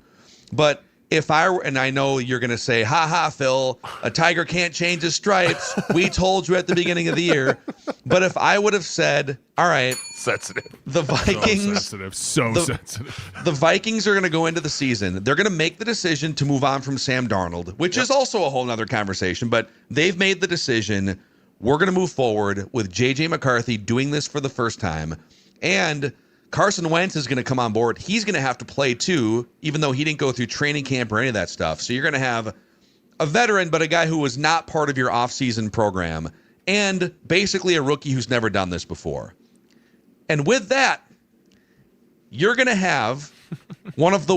But if I were, and I know you're going to say, ha ha, Phil, a tiger can't change his stripes. We told you at the beginning of the year. But if I would have said, all right, sensitive. The Vikings, so sensitive. The Vikings are going to go into the season. They're going to make the decision to move on from Sam Darnold, which is also a whole nother conversation. But they've made the decision. We're going to move forward with JJ McCarthy doing this for the first time. And Carson Wentz is going to come on board. He's going to have to play too, even though he didn't go through training camp or any of that stuff. So you're going to have a veteran, but a guy who was not part of your offseason program, and basically a rookie who's never done this before. And with that, you're going to have one of the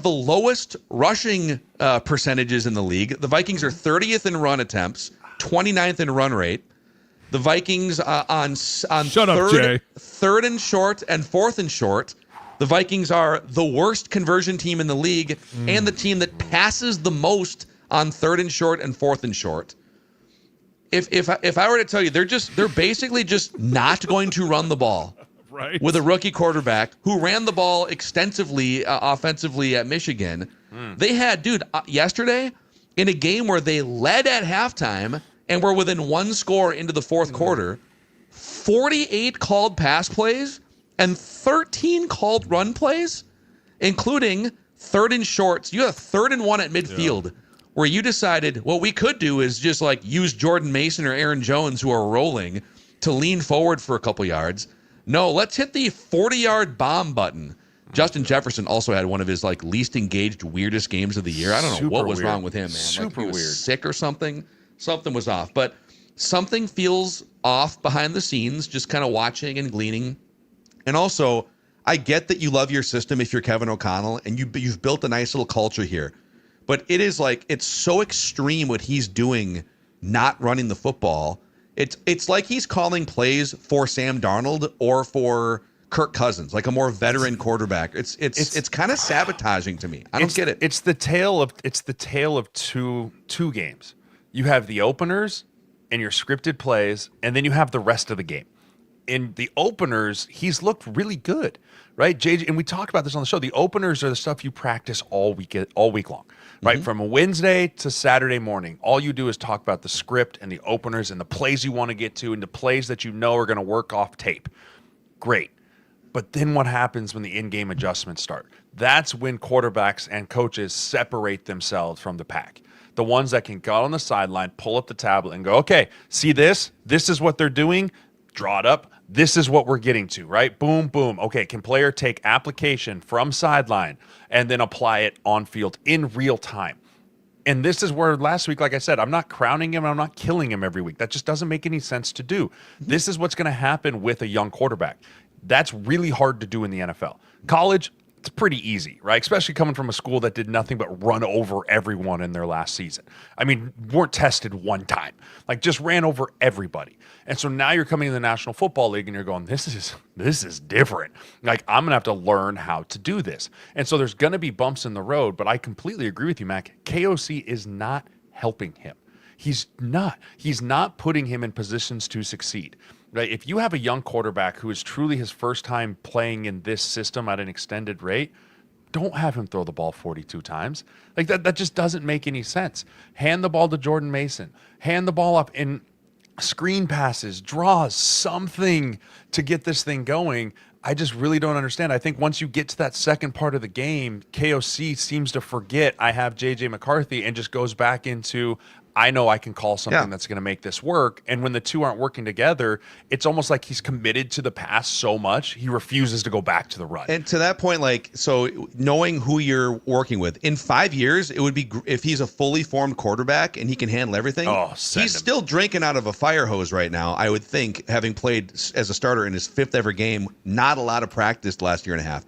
lowest rushing percentages in the league. The Vikings are 30th in run attempts, 29th in run rate. The Vikings on third and short and fourth and short. The Vikings are the worst conversion team in the league and the team that passes the most on third and short and fourth and short. If I were to tell you, they're basically just not going to run the ball. Right. With a rookie quarterback who ran the ball extensively offensively at Michigan. They had, yesterday in a game where they led at halftime and were within one score into the fourth quarter, 48 called pass plays and 13 called run plays, including third and shorts. You have 3rd and 1 at midfield where you decided what we could do is just use Jordan Mason or Aaron Jones who are rolling to lean forward for a couple yards. No, let's hit the 40-yard bomb button. Justin Jefferson also had one of his least engaged, weirdest games of the year. I don't know what was wrong with him, man. Super he was weird. Sick or something. Something was off. But something feels off behind the scenes, just kind of watching and gleaning. And also, I get that you love your system if you're Kevin O'Connell, and you've built a nice little culture here. But it is it's so extreme what he's doing, not running the football. It's like he's calling plays for Sam Darnold or for Kirk Cousins, like a more veteran quarterback. It's kind of sabotaging to me. I don't get it. It's the tale of two games. You have the openers and your scripted plays, and then you have the rest of the game. In the openers, he's looked really good, right? JJ, and we talked about this on the show. The openers are the stuff you practice all week long, right? From a Wednesday to Saturday morning, all you do is talk about the script and the openers and the plays you want to get to and the plays that you know are going to work off tape. Great. But then what happens when the in-game adjustments start? That's when quarterbacks and coaches separate themselves from the pack. The ones that can go on the sideline, pull up the tablet and go, okay, see this? This is what they're doing. Draw it up. This is what we're getting to, right? Boom, boom. Okay, can player take application from sideline and then apply it on field in real time? And this is where last week, like I said, I'm not crowning him. I'm not killing him every week. That just doesn't make any sense to do. This is what's going to happen with a young quarterback. That's really hard to do in the NFL. College, it's pretty easy, right? Especially coming from a school that did nothing but run over everyone in their last season. I mean, weren't tested one time. Just ran over everybody. And so now you're coming to the National Football League and you're going, this is different. I'm going to have to learn how to do this. And so there's going to be bumps in the road, but I completely agree with you, Mac. KOC is not helping him. He's not putting him in positions to succeed. Right? If you have a young quarterback who is truly his first time playing in this system at an extended rate, don't have him throw the ball 42 times. Like that just doesn't make any sense. Hand the ball to Jordan Mason. Hand the ball up in screen passes, draws, something to get this thing going. I just really don't understand. I think once you get to that second part of the game, KOC seems to forget I have JJ McCarthy and just goes back into, I know I can call something that's going to make this work. And when the two aren't working together, it's almost like he's committed to the pass so much, he refuses to go back to the run. And to that point, like, so knowing who you're working with, in 5 years, it would be, if he's a fully formed quarterback and he can handle everything, he's still drinking out of a fire hose right now, I would think, having played as a starter in his 5th ever game, not a lot of practice the last year and a half.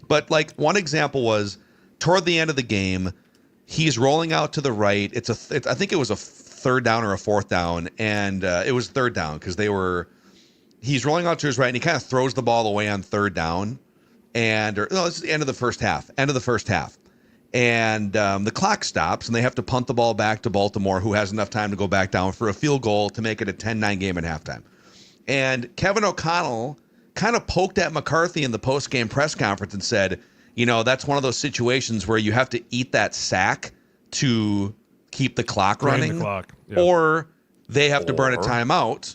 But like one example was toward the end of the game, he's rolling out to the right. I think it was a 3rd down or a 4th down, and it was 3rd down because he's rolling out to his right, and he kind of throws the ball away on 3rd down, this is the end of the first half. And the clock stops, and they have to punt the ball back to Baltimore, who has enough time to go back down for a field goal to make it a 10-9 game at halftime. And Kevin O'Connell kind of poked at McCarthy in the post-game press conference and said, that's one of those situations where you have to eat that sack to keep the clock running, or they have to burn a timeout.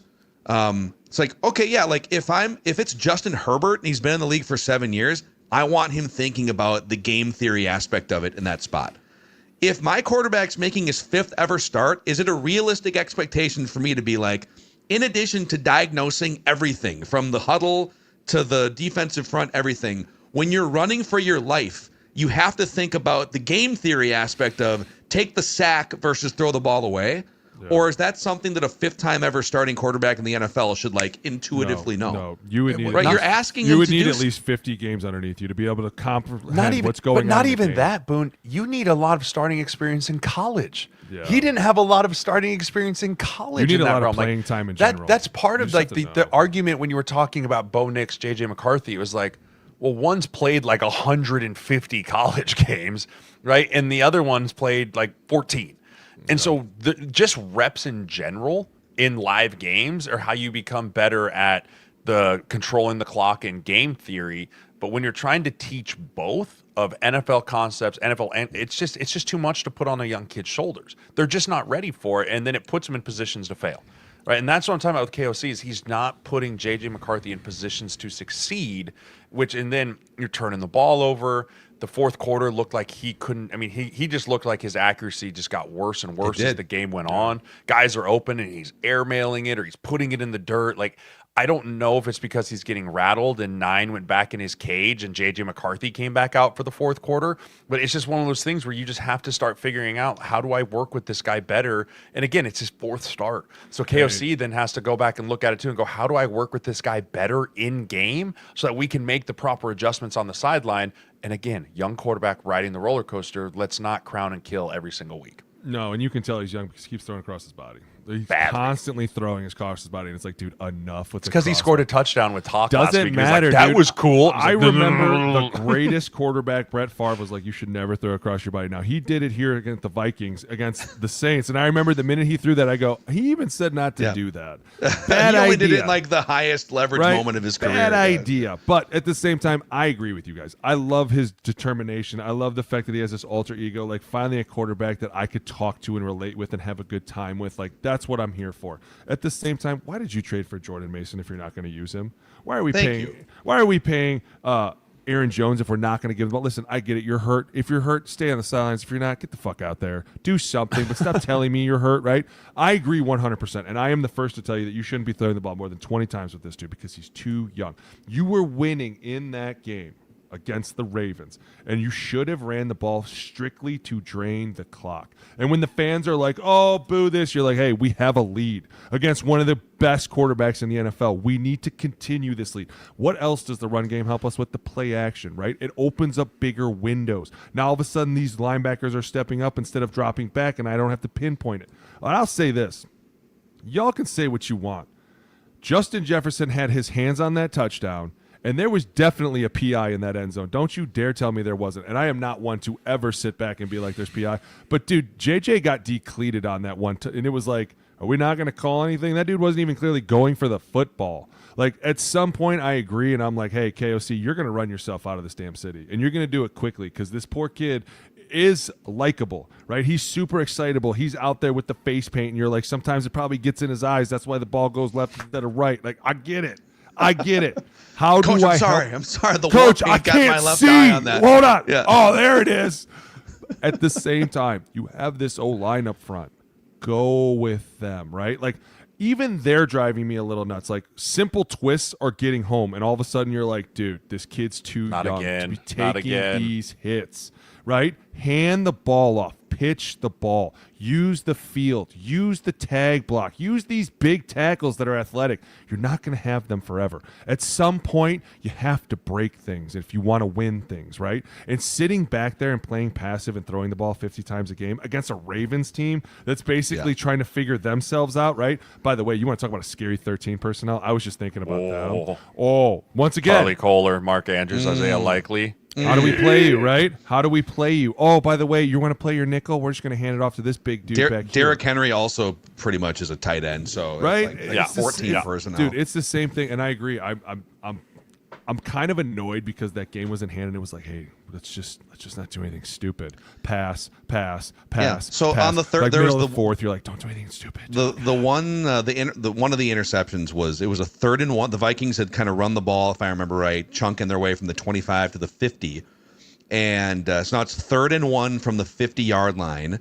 It's like, okay, yeah, like if it's Justin Herbert and he's been in the league for 7 years, I want him thinking about the game theory aspect of it in that spot. If my quarterback's making his 5th ever start, is it a realistic expectation for me to be like, in addition to diagnosing everything from the huddle to the defensive front, everything, when you're running for your life, you have to think about the game theory aspect of take the sack versus throw the ball away? Yeah. Or is that something that a 5th time ever starting quarterback in the NFL should like intuitively know? No, you would need you're asking you would need at least 50 games underneath you to be able to comprehend what's going on. But not even that, Boone. You need a lot of starting experience in college. Yeah. He didn't have a lot of starting experience in college. You need a lot of playing time in general. That's part of like the argument when you were talking about Bo Nix, JJ McCarthy. It was like, well, one's played like 150 college games, right? And the other one's played like 14. And so just reps in general in live games are how you become better at the controlling the clock and game theory. But when you're trying to teach both of NFL concepts, NFL, and it's just too much to put on a young kid's shoulders. They're just not ready for it, and then it puts them in positions to fail. Right, and that's what I'm talking about with KOC is he's not putting JJ McCarthy in positions to succeed, and then you're turning the ball over. The 4th quarter looked like he couldn't. I mean, he just looked like his accuracy just got worse and worse as the game went on. Guys are open and he's airmailing it or he's putting it in the dirt. Like, I don't know if it's because he's getting rattled and 9 went back in his cage and JJ McCarthy came back out for the 4th quarter. But it's just one of those things where you just have to start figuring out, how do I work with this guy better? And again, it's his 4th start. So KOC then has to go back and look at it too and go, how do I work with this guy better in game so that we can make the proper adjustments on the sideline? And again, young quarterback riding the roller coaster. Let's not crown and kill every single week. No, and you can tell he's young because he keeps throwing across his body. He's constantly throwing across his body, and it's like, dude, enough with it. It's because he scored a touchdown with Hawk last week. Doesn't matter, like, that was cool. I remember the greatest quarterback, Brett Favre, was like, you should never throw across your body. Now, he did it here against the Vikings, against the Saints, and I remember the minute he threw that, I go, he even said not to do that. Bad he only idea. did it in like the highest leverage moment of his career. Bad idea. But at the same time, I agree with you guys. I love his determination. I love the fact that he has this alter ego, like finally a quarterback that I could talk to and relate with and have a good time with. Like, that's what I'm here for. At the same time, why did you trade for Jordan Mason if you're not going to use him? Why are we paying Aaron Jones if we're not going to give him? But listen, I get it. You're hurt. If you're hurt, stay on the sidelines. If you're not, get the fuck out there. Do something, but stop telling me you're hurt, right? I agree 100%, and I am the first to tell you that you shouldn't be throwing the ball more than 20 times with this dude because he's too young. You were winning in that game against the Ravens, and you should have ran the ball strictly to drain the clock. And when the fans are like, oh, boo this, you're like, hey, we have a lead against one of the best quarterbacks in the NFL. We need to continue this lead. What else does the run game help us with? The play action, right? It opens up bigger windows. Now, all of a sudden, these linebackers are stepping up instead of dropping back, and I don't have to pinpoint it. And I'll say this. Y'all can say what you want. Justin Jefferson had his hands on that touchdown, And there was definitely a PI in that end zone. Don't you dare tell me there wasn't. And I am not one to ever sit back and be like, there's PI. But, dude, JJ got decleated on that one. And it was like, are we not going to call anything? That dude wasn't even clearly going for the football. Like, at some point, I agree, and I'm like, hey, KOC, you're going to run yourself out of this damn city. And you're going to do it quickly because this poor kid is likable, right? He's super excitable. He's out there with the face paint, and you're like, sometimes it probably gets in his eyes. That's why the ball goes left instead of right. Like, I get it. How Coach, do I I'm sorry. The Coach, I got can't my left see. eye on that. Hold on. Yeah. Oh, there it is. At the same time, you have this O-line up front. Go with them, right? Like, even they're driving me a little nuts. Like, simple twists are getting home, and all of a sudden you're like, dude, this kid's too young to be taking these hits, right? Hand the ball off. Pitch the ball. Use the field. Use the tag block. Use these big tackles that are athletic. You're not going to have them forever. At some point, you have to break things if you want to win things, right? And sitting back there and playing passive and throwing the ball 50 times a game against a Ravens team that's basically trying to figure themselves out, right? By the way, you want to talk about a scary 13 personnel? I was just thinking about that. Oh, once again. Charlie Kohler, Mark Andrews, Isaiah Likely. How do we play you, right? How do we play you? Oh, by the way, you want to play your nickel? We're just going to hand it off to this big dude back here. Derrick Henry also pretty much is a tight end, so right? It's like 14 personnel. Dude, it's the same thing, and I agree. I'm kind of annoyed because that game was in hand, and it was like, hey, let's just not do anything stupid. Pass. Yeah. So pass. on the third, like there was the the fourth. You're like, don't do anything stupid. The one one of the interceptions was 3rd and 1. The Vikings had kind of run the ball, if I remember right, chunking their way from the 25 to the 50, and so now it's 3rd and 1 from the 50-yard line.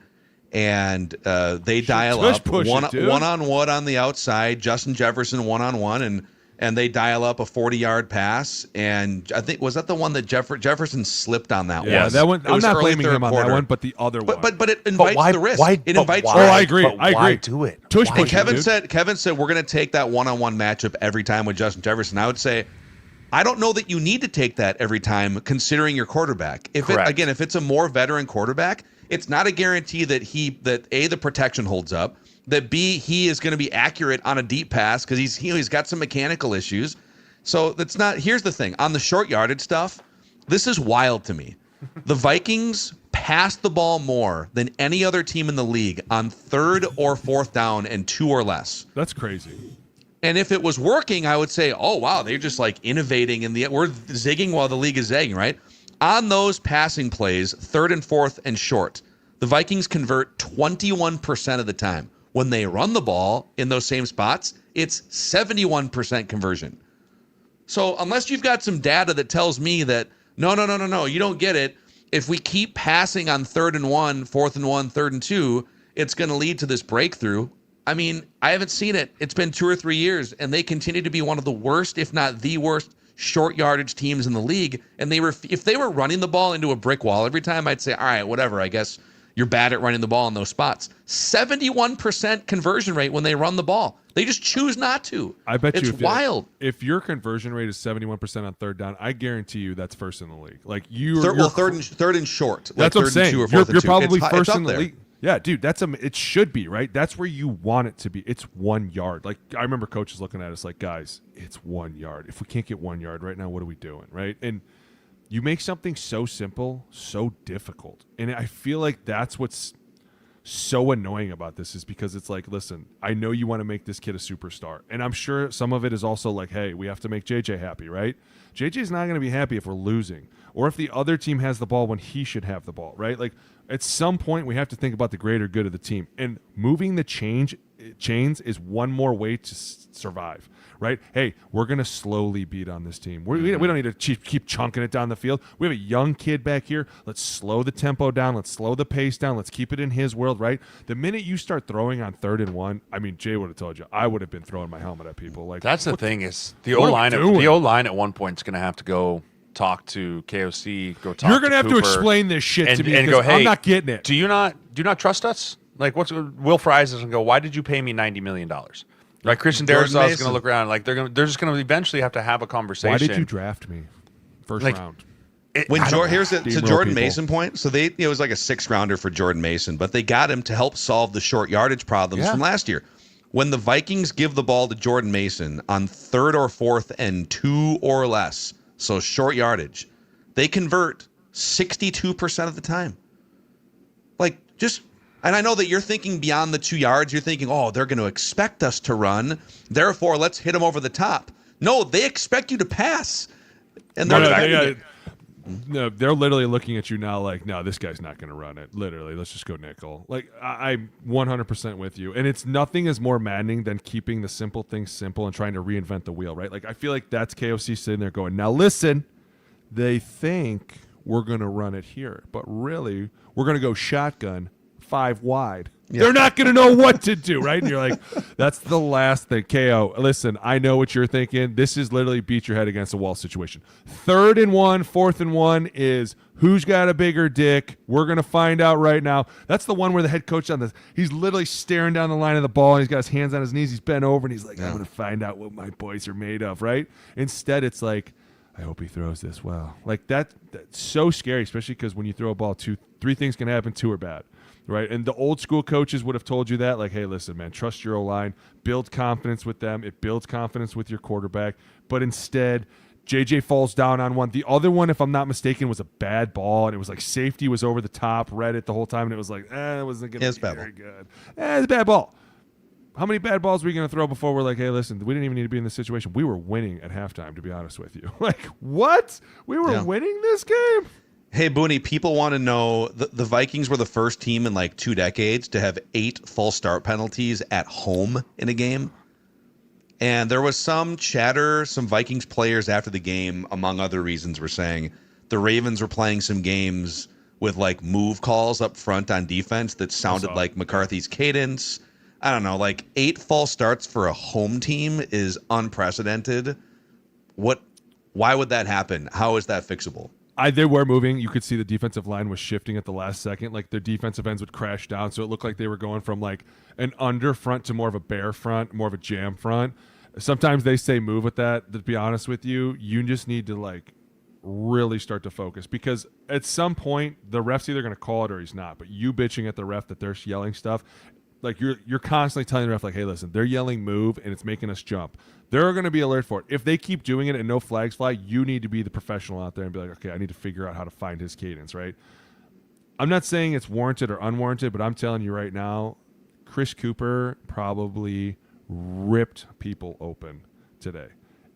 And they dial up one-on-one on the outside, Justin Jefferson one-on-one, and they dial up a 40-yard pass. And I think, was that the one that Jefferson slipped on that one? Yeah, that one. I'm not blaming him on that one, but the other one. But it invites the risk. It invites risk. I agree. Why do it? Tush and Kevin said, we're going to take that one-on-one matchup every time with Justin Jefferson. I would say, I don't know that you need to take that every time, considering your quarterback. If it's a more veteran quarterback, it's not a guarantee that A, the protection holds up, that B, he is going to be accurate on a deep pass because he's got some mechanical issues. So that's not. Here's the thing on the short yardage stuff. This is wild to me. The Vikings passed the ball more than any other team in the league on 3rd or 4th down and 2 or less. That's crazy. And if it was working, I would say, oh wow, they're just like innovating we're zigging while the league is zagging, right? On those passing plays, 3rd and 4th and short, the Vikings convert 21% of the time. When they run the ball in those same spots, it's 71% conversion. So unless you've got some data that tells me that, no, you don't get it. If we keep passing on 3rd and 1, 4th and 1, 3rd and 2, it's going to lead to this breakthrough. I mean, I haven't seen it. It's been 2 or 3 years, and they continue to be one of the worst, if not the worst, short yardage teams in the league. And if they were running the ball into a brick wall every time, I'd say, all right, whatever, I guess you're bad at running the ball in those spots. 71% conversion rate when they run the ball. They just choose not to. I bet it's wild. If your conversion rate is 71% on 3rd down, I guarantee you that's first in the league. Like third and short. That's what I'm saying. You're probably first in the league. Yeah, dude, it should be, right? That's where you want it to be. It's 1 yard. Like, I remember coaches looking at us like, guys, it's 1 yard. If we can't get 1 yard right now, what are we doing, right? And you make something so simple, so difficult. And I feel like that's what's so annoying about this is because it's like, listen, I know you want to make this kid a superstar. And I'm sure some of it is also like, hey, we have to make JJ happy, right? JJ's not going to be happy if we're losing or if the other team has the ball when he should have the ball, right? Like, at some point, we have to think about the greater good of the team. And moving the chains is one more way to survive, right? Hey, we're going to slowly beat on this team. We don't need to keep chunking it down the field. We have a young kid back here. Let's slow the tempo down. Let's slow the pace down. Let's keep it in his world, right? The minute you start throwing on 3rd and 1, I mean, Jay would have told you, I would have been throwing my helmet at people. Like, that's the thing is the O-line at one point is going to have to go talk to KOC, go talk You're going to have Cooper, to explain this shit to me and go, hey, I'm not getting it. Do you not trust us? Like, Will Fries is going to go, why did you pay me $90 million? Right, Christian Darrisaw is going to look around like they're just going to eventually have to have a conversation. Why did you draft me first round? To Jordan Mason point, so it was like a 6th rounder for Jordan Mason, but they got him to help solve the short yardage problems from last year. When the Vikings give the ball to Jordan Mason on 3rd or 4th and 2 or less, so short yardage, they convert 62% of the time. And I know that you're thinking beyond the 2 yards. You're thinking, oh, they're going to expect us to run. Therefore, let's hit them over the top. No, they expect you to pass. And they're they're literally looking at you now like, no, this guy's not going to run it. Literally, let's just go nickel. Like, I'm 100% with you. And it's nothing is more maddening than keeping the simple things simple and trying to reinvent the wheel, right? Like, I feel like that's KOC sitting there going, now listen, they think we're going to run it here. But really, we're going to go shotgun 5 wide. Yeah. They're not going to know what to do, right? And you're like, that's the last thing. KO, listen, I know what you're thinking. This is literally beat your head against a wall situation. 3rd and 1, 4th and 1 is who's got a bigger dick. We're going to find out right now. That's the one where the head coach on this, he's literally staring down the line of the ball, and he's got his hands on his knees. He's bent over, and he's like, I'm going to find out what my boys are made of, right? Instead, it's like, I hope he throws this well. Like, that's so scary, especially because when you throw a ball, 3 things can happen. 2 are bad. Right, and the old school coaches would have told you that, like, hey, listen, man, trust your O-line, build confidence with them. It builds confidence with your quarterback. But instead, JJ falls down on one. The other one, if I'm not mistaken, was a bad ball, and it was like safety was over the top, read it the whole time, and it was like, it wasn't going to be very good. It's a bad ball. How many bad balls were we going to throw before we're like, hey, listen, we didn't even need to be in this situation. We were winning at halftime, to be honest with you. Like, what? We were winning this game? Hey, Booney, people want to know, the Vikings were the first team in like 2 decades to have 8 false start penalties at home in a game. And there was some chatter, some Vikings players after the game, among other reasons, were saying the Ravens were playing some games with like move calls up front on defense that sounded like McCarthy's cadence. I don't know, like 8 false starts for a home team is unprecedented. Why would that happen? How is that fixable? They were moving. You could see the defensive line was shifting at the last second. Like, their defensive ends would crash down, so it looked like they were going from like an under front to more of a bear front, more of a jam front. Sometimes they say move with that. To be honest with you, you just need to like really start to focus, because at some point the ref's either going to call it or he's not. But you bitching at the ref that they're yelling stuff, like you're constantly telling the ref like, hey, listen, they're yelling move and it's making us jump. They're going to be alert for it. If they keep doing it and no flags fly, you need to be the professional out there and be like, okay, I need to figure out how to find his cadence, right? I'm not saying it's warranted or unwarranted, but I'm telling you right now, Chris Cooper probably ripped people open today.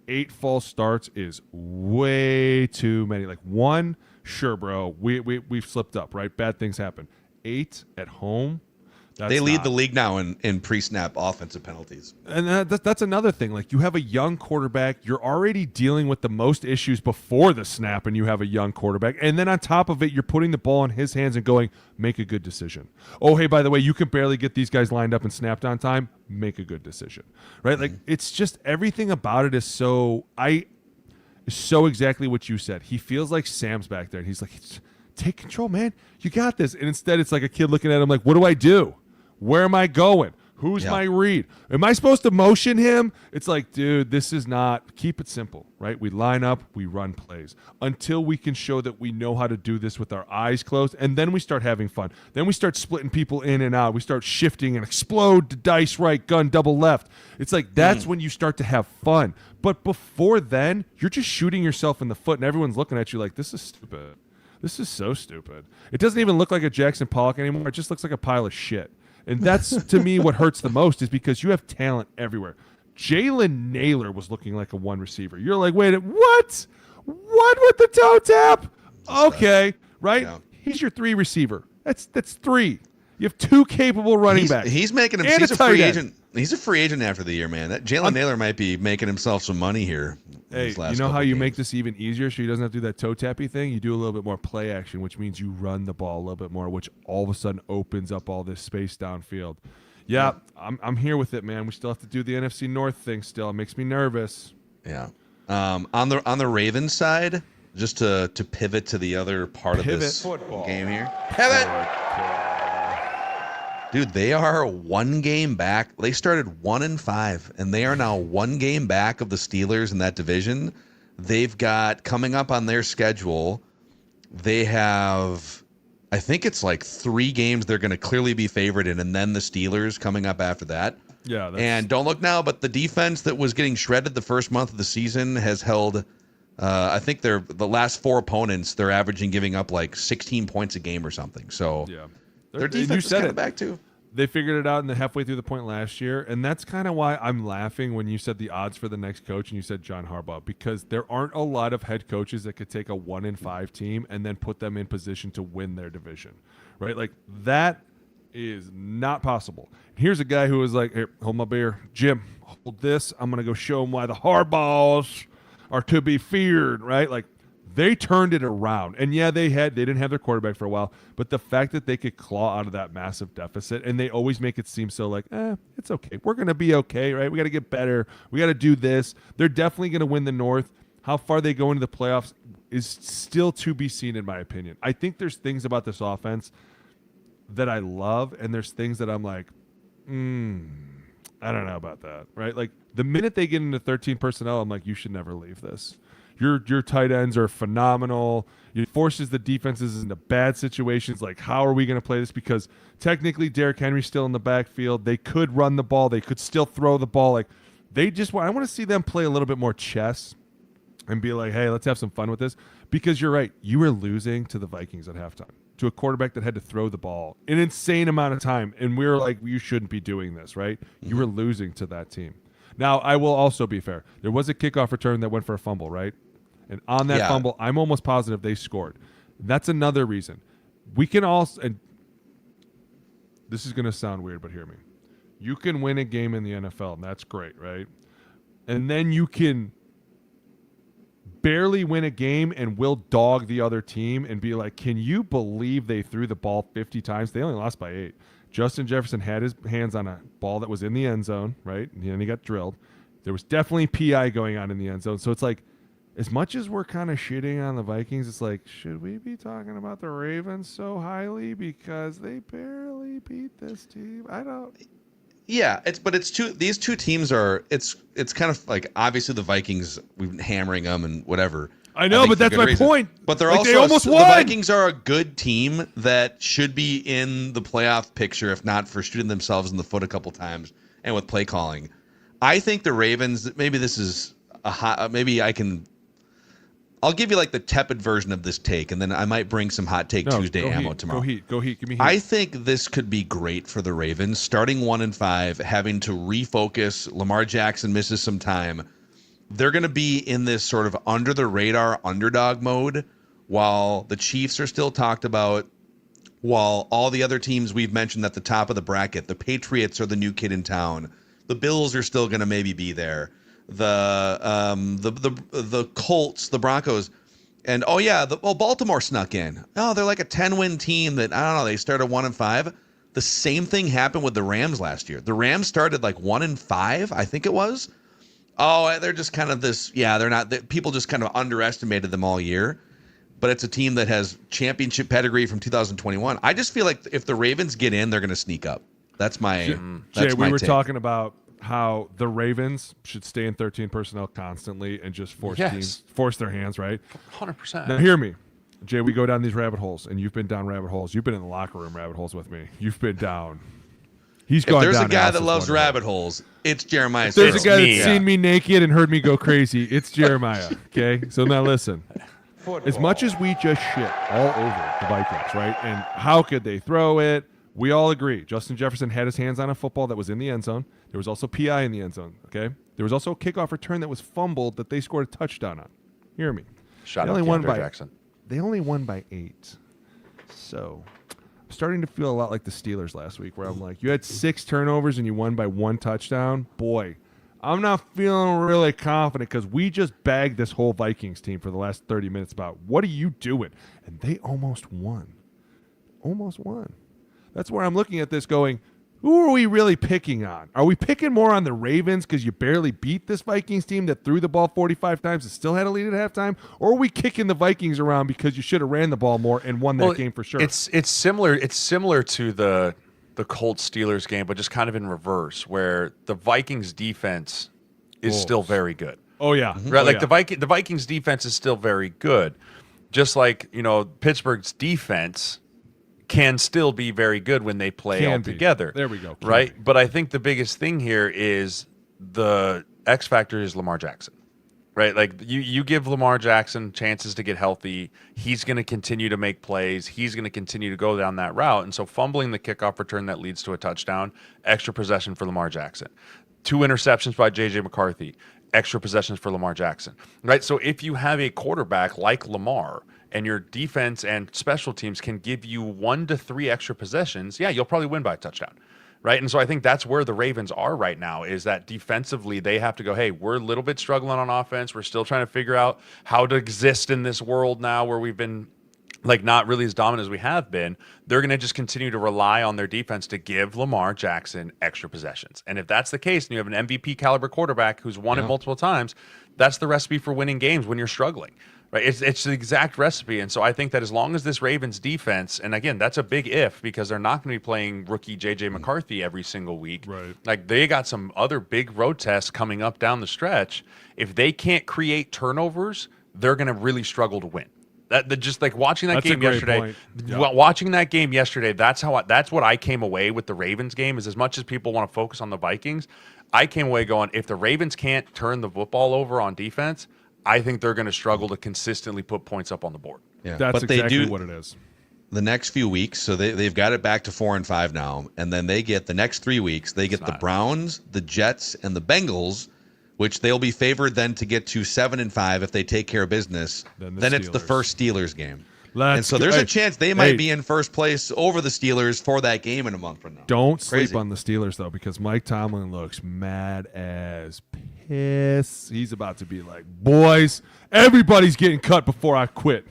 8 false starts is way too many. Like 1, sure, bro, we've slipped up, right? Bad things happen. 8 at home. They lead the league now in pre-snap offensive penalties. And that's another thing. Like, you have a young quarterback. You're already dealing with the most issues before the snap, and you have a young quarterback. And then on top of it, you're putting the ball in his hands and going, make a good decision. Oh, hey, by the way, you can barely get these guys lined up and snapped on time. Make a good decision. Right? Mm-hmm. Like, it's just everything about it is so exactly what you said. He feels like Sam's back there, and he's like, take control, man. You got this. And instead, it's like a kid looking at him like, what do I do? Where am I going? Who's my read? Am I supposed to motion him? It's like, dude, this is not. Keep it simple, right? We line up, we run plays until we can show that we know how to do this with our eyes closed, and then we start having fun. Then we start splitting people in and out. We start shifting and explode to dice right, gun double left. It's like that's when you start to have fun. But before then, you're just shooting yourself in the foot, and everyone's looking at you like, this is stupid. This is so stupid. It doesn't even look like a Jackson Pollock anymore. It just looks like a pile of shit. And that's, to me, what hurts the most is because you have talent everywhere. Jalen Naylor was looking like a 1 receiver. You're like, wait, what? What with the toe tap? Okay, right? Yeah. He's your 3 receiver. That's 3. You have 2 capable running backs. He's making him. He's a free agent. He's a free agent after the year, man. That Jalen Naylor might be making himself some money here. Hey, you know how you make this even easier so he doesn't have to do that toe tappy thing? You do a little bit more play action, which means you run the ball a little bit more, which all of a sudden opens up all this space downfield. Yeah, I'm here with it, man. We still have to do the NFC North thing still. It makes me nervous. Yeah. On the Ravens side, just to pivot to the other part of this game here. Pivot! Dude, they are 1 game back. They started 1-5, and they are now 1 game back of the Steelers in that division. They've got, coming up on their schedule, they have, I think it's like 3 games they're going to clearly be favored in, and then the Steelers coming up after that. Yeah. And don't look now, but the defense that was getting shredded the first month of the season has held. I think the last 4 opponents, they're averaging giving up like 16 points a game or something. So their defense is kind of back too. They figured it out in the halfway through the point last year, and that's kind of why I'm laughing when you said the odds for the next coach and you said John Harbaugh, because there aren't a lot of head coaches that could take a 1-5 team and then put them in position to win their division, right? Like that is not possible. Here's a guy who was like, "Here, hold my beer, Jim. Hold this. I'm gonna go show him why the Harbaughs are to be feared." Right? Like they turned it around, and yeah, they didn't have their quarterback for a while, but the fact that they could claw out of that massive deficit, and they always make it seem so like, it's okay. We're gonna be okay, right? We got to get better. We got to do this. They're definitely gonna win the North. How far they go into the playoffs is still to be seen, in my opinion. I think there's things about this offense that I love, and there's things that I'm like, I don't know about that, right? Like the minute they get into 13 personnel, I'm like, you should never leave this. Your tight ends are phenomenal. It forces the defenses into bad situations. Like, how are we going to play this? Because technically, Derrick Henry's still in the backfield. They could run the ball. They could still throw the ball. Like, I want to see them play a little bit more chess and be like, hey, let's have some fun with this. Because you're right. You were losing to the Vikings at halftime, to a quarterback that had to throw the ball an insane amount of time. And we were like, you shouldn't be doing this, right? You were losing to that team. Now, I will also be fair. There was a kickoff return that went for a fumble, right? And on that fumble, I'm almost positive they scored. That's another reason. We can also, and this is going to sound weird, but hear me. You can win a game in the NFL, and that's great, right? And then you can barely win a game and will dog the other team and be like, can you believe they threw the ball 50 times? They only lost by 8. Justin Jefferson had his hands on a ball that was in the end zone, right? And then he got drilled. There was definitely PI going on in the end zone. So it's like, as much as we're kind of shitting on the Vikings, it's like, should we be talking about the Ravens so highly because they barely beat this team? I don't. Yeah, these two teams are it's kind of like, obviously the Vikings, we've been hammering them and whatever. I know, but that's my point. But they're like also they almost won. The Vikings are a good team that should be in the playoff picture, if not for shooting themselves in the foot a couple times and with play calling. I think the Ravens, maybe this is I'll give you like the tepid version of this take, and then I might bring some hot take Tuesday ammo tomorrow. Go Heat. Give me Heat. I think this could be great for the Ravens, starting 1-5, having to refocus. Lamar Jackson misses some time. They're going to be in this sort of under the radar underdog mode while the Chiefs are still talked about, while all the other teams we've mentioned at the top of the bracket, the Patriots are the new kid in town. The Bills are still going to maybe be there. The Colts, the Broncos, and Baltimore snuck in. Oh, they're like a 10-win team that, I don't know, they started 1-5. The same thing happened with the Rams last year. The Rams started like 1-5, I think it was. Oh, they're just kind of this. Yeah, they're not. People just kind of underestimated them all year. But it's a team that has championship pedigree from 2021. I just feel like if the Ravens get in, they're going to sneak up. That's my. Jay, we were talking about how the Ravens should stay in 13 personnel constantly and just force their hands, right? 100%. Now hear me, Jay, we go down these rabbit holes, and you've been down rabbit holes. You've been in the locker room rabbit holes with me. You've been down. If there's a guy that loves rabbit holes, it's Jeremiah. If there's a guy that's seen me naked and heard me go crazy, it's Jeremiah. Okay? So now listen. As much as we just shit all over the Vikings, right? And how could they throw it? We all agree. Justin Jefferson had his hands on a football that was in the end zone. There was also PI in the end zone, okay? There was also a kickoff return that was fumbled that they scored a touchdown on. Hear me. Shout out to Jackson. They only won by 8. So I'm starting to feel a lot like the Steelers last week, where I'm like, you had 6 turnovers and you won by 1 touchdown. Boy, I'm not feeling really confident because we just bagged this whole Vikings team for the last 30 minutes about what are you doing? And they almost won. Almost won. That's where I'm looking at this going, who are we really picking on? Are we picking more on the Ravens because you barely beat this Vikings team that threw the ball 45 times and still had a lead at halftime? Or are we kicking the Vikings around because you should have ran the ball more and won that game for sure? It's similar. It's similar to the Colts Steelers game, but just kind of in reverse, where the Vikings defense is still very good. Oh yeah, right. Like the Vikings defense is still very good, just like Pittsburgh's defense can still be very good when they play all together. There we go. Right? But I think the biggest thing here is the X factor is Lamar Jackson. Right? Like you give Lamar Jackson chances to get healthy, he's going to continue to make plays, he's going to continue to go down that route. And so fumbling the kickoff return that leads to a touchdown, extra possession for Lamar Jackson. 2 interceptions by JJ McCarthy, extra possessions for Lamar Jackson. Right? So if you have a quarterback like Lamar and your defense and special teams can give you 1 to 3 extra possessions, yeah, you'll probably win by a touchdown. Right. And so I think that's where the Ravens are right now, is that defensively they have to go, hey, we're a little bit struggling on offense. We're still trying to figure out how to exist in this world now where we've been like not really as dominant as we have been. They're going to just continue to rely on their defense to give Lamar Jackson extra possessions. And if that's the case and you have an MVP caliber quarterback who's won it multiple times, that's the recipe for winning games when you're struggling. Right, it's the exact recipe. And so I think that as long as this Ravens defense, and again, that's a big if because they're not going to be playing rookie JJ McCarthy every single week. Right. Like they got some other big road tests coming up down the stretch. If they can't create turnovers, they're going to really struggle to win. Just like watching that game yesterday, watching that game yesterday, that's what I came away with the Ravens game. Is as much as people want to focus on the Vikings, I came away going, if the Ravens can't turn the football over on defense, I think they're going to struggle to consistently put points up on the board. Yeah, that's exactly what it is. The next few weeks, so they've got it back to 4-5 now, and then they get the next 3 weeks. They get the Browns, the Jets, and the Bengals, which they'll be favored then to get to 7-5 if they take care of business. Then it's the first Steelers game. And so there's a chance they might be in first place over the Steelers for that game in a month from now. Don't sleep on the Steelers, though, because Mike Tomlin looks mad as piss. He's about to be like, boys, everybody's getting cut before I quit.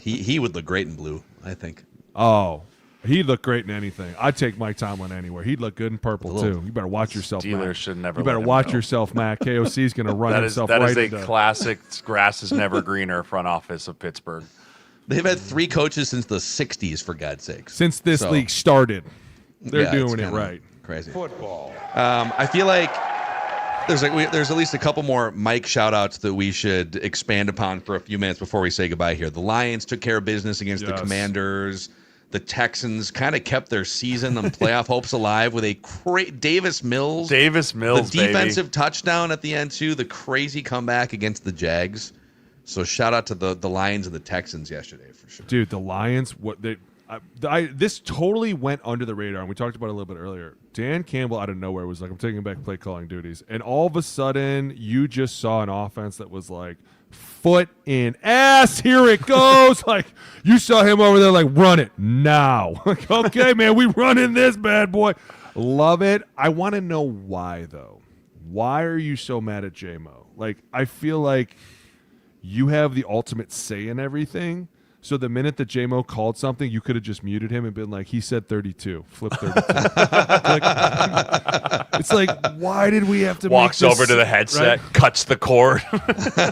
he would look great in blue, I think. Oh, he'd look great in anything. I'd take Mike Tomlin anywhere. He'd look good in purple, too. You better watch yourself, Steelers Mac. Should never. You better watch yourself, Mac. KOC's going to run himself right into... That is a classic grass is never greener front office of Pittsburgh. They've had 3 coaches since the 60s, for God's sakes. Since this league started. They're doing it right. Crazy. Football. I feel like there's at least a couple more Mike shout-outs that we should expand upon for a few minutes before we say goodbye here. The Lions took care of business against the Commanders. The Texans kind of kept their season and playoff hopes alive with a Davis Mills. The defensive touchdown at the end, too. The crazy comeback against the Jags. So shout out to the Lions and the Texans yesterday for sure. Dude, the Lions, this totally went under the radar, and we talked about it a little bit earlier. Dan Campbell out of nowhere was like, I'm taking back play calling duties. And all of a sudden, you just saw an offense that was like, foot in ass, here it goes. Like, you saw him over there like, run it now. Like, okay, man, we running this bad boy. Love it. I want to know why, though. Why are you so mad at J-Mo? Like, I feel like you have the ultimate say in everything. So the minute that J-Mo called something, you could have just muted him and been like, he said 32. Flip 32. It's like, why did we have to Walks over to the headset, right? Cuts the cord.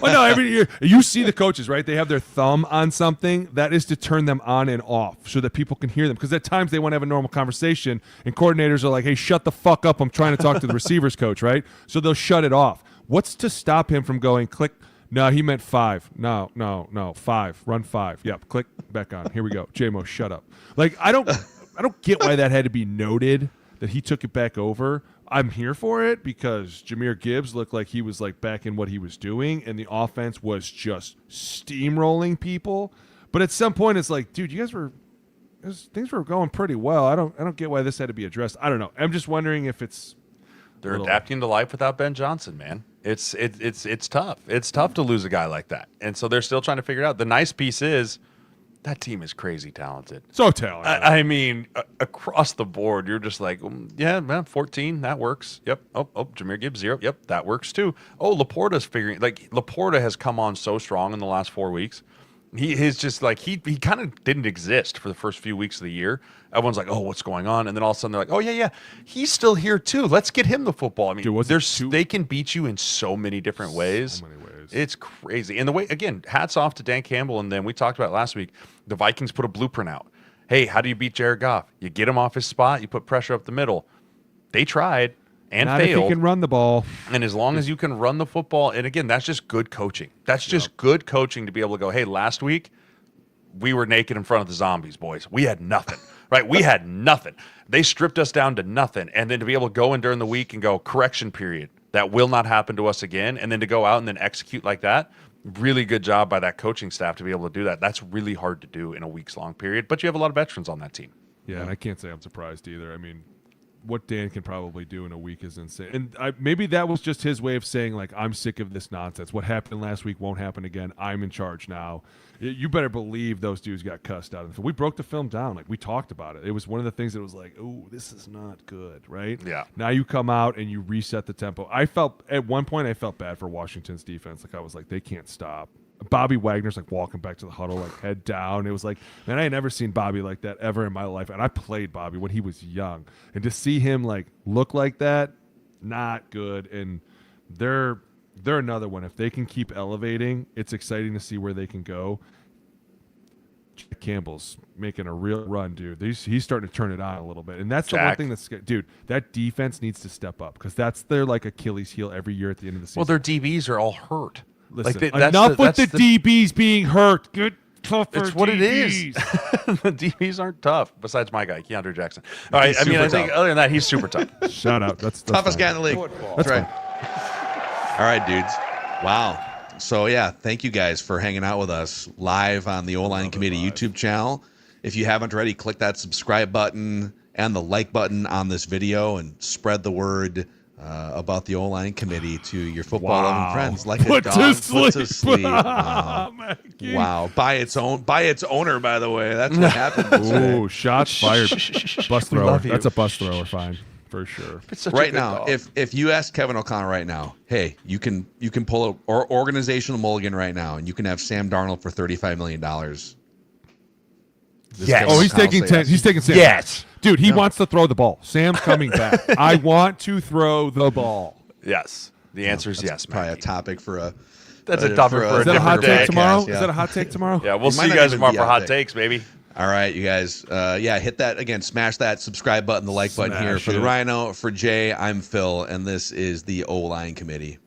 Well, no, every year, you see the coaches, right? They have their thumb on something. That is to turn them on and off so that people can hear them. Because at times they want to have a normal conversation, and coordinators are like, hey, shut the fuck up. I'm trying to talk to the receivers coach, right? So they'll shut it off. What's to stop him from going, click? No, he meant 5. No, 5. Run 5. Yep, click back on. Here we go. J-Mo, shut up. Like, I don't get why that had to be noted that he took it back over. I'm here for it because Jahmyr Gibbs looked like he was like back in what he was doing, and the offense was just steamrolling people. But at some point, it's like, dude, things were going pretty well. I don't get why this had to be addressed. I don't know. I'm just wondering if they're adapting to life without Ben Johnson, man. It's tough. It's tough to lose a guy like that. And so they're still trying to figure it out. The nice piece is that team is crazy talented. So talented. I mean, across the board, you're just like, yeah, man, 14, that works. Yep. Oh, Jahmyr Gibbs, 0. Yep, that works too. Oh, Laporta's figuring, like, Laporta has come on so strong in the last 4 weeks. He kind of didn't exist for the first few weeks of the year. Everyone's like, oh, what's going on? And then all of a sudden they're like, oh, yeah, he's still here too. Let's get him the football. I mean, dude, they can beat you in so many different ways. So many ways. It's crazy. And the way, again, hats off to Dan Campbell. And then we talked about last week, the Vikings put a blueprint out. Hey, how do you beat Jared Goff? You get him off his spot. You put pressure up the middle. They tried. And not failed. If he can run the ball. And as long as you can run the football, and again, that's just good coaching. That's just good coaching to be able to go, hey, last week we were naked in front of the zombies, boys. We had nothing, right? We had nothing. They stripped us down to nothing. And then to be able to go in during the week and go, correction period, that will not happen to us again. And then to go out and then execute like that, really good job by that coaching staff to be able to do that. That's really hard to do in a weeks-long period, but you have a lot of veterans on that team. Yeah, and I can't say I'm surprised either. I mean, what Dan can probably do in a week is insane. And maybe that was just his way of saying, like, I'm sick of this nonsense. What happened last week won't happen again. I'm in charge now. You better believe those dudes got cussed out of the film. We broke the film down. Like, we talked about it. It was one of the things that was like, oh, this is not good, right? Yeah. Now you come out and you reset the tempo. At one point, I felt bad for Washington's defense. Like, I was like, they can't stop. Bobby Wagner's like walking back to the huddle, like head down. It was like, man, I had never seen Bobby like that ever in my life. And I played Bobby when he was young. And to see him like look like that, not good. And they're another one. If they can keep elevating, it's exciting to see where they can go. Jack Campbell's making a real run, dude. He's starting to turn it on a little bit. And that's the one thing that's, dude, that defense needs to step up because that's their like Achilles heel every year at the end of the season. Well, their DBs are all hurt. Listen, enough with the DBs being hurt. Good, tougher It's what DBs. it is. The DBs aren't tough, besides my guy, Keandre Jackson. All right, I think other than that, he's super tough. Shout out. That's toughest fine. guy in the league. That's right. All right, dudes. Wow. So, yeah, thank you guys for hanging out with us live on the O-Line Committee YouTube channel. If you haven't already, click that subscribe button and the like button on this video and spread the word about the O-Line Committee to your football-loving friends. Like a dog put to sleep. Wow. Wow. By its owner, by the way. That's what happened. Ooh, shots fired. Bus thrower. That's a bus thrower, fine. For sure. Right now, if you ask Kevin O'Connell right now, hey, you can pull a organizational mulligan right now, and you can have Sam Darnold for $35 million. Yes. Oh, he's taking 10. Yes. He's taking Sam. Yes. Dude, he wants to throw the ball. Sam's coming back. I want to throw the ball. Yes. The answer is yes, Probably Mackie. a topic for a. That's a topic for a Is that a hot different day. take tomorrow? Yeah. Is that a hot take tomorrow? Yeah, we'll It see might you not guys even tomorrow be for out hot there. takes, baby. All right, you guys. Hit that again. Smash that subscribe button, the like button here. Smash For the it. Rhino, for Jay, I'm Phil, and this is the O-Line Committee.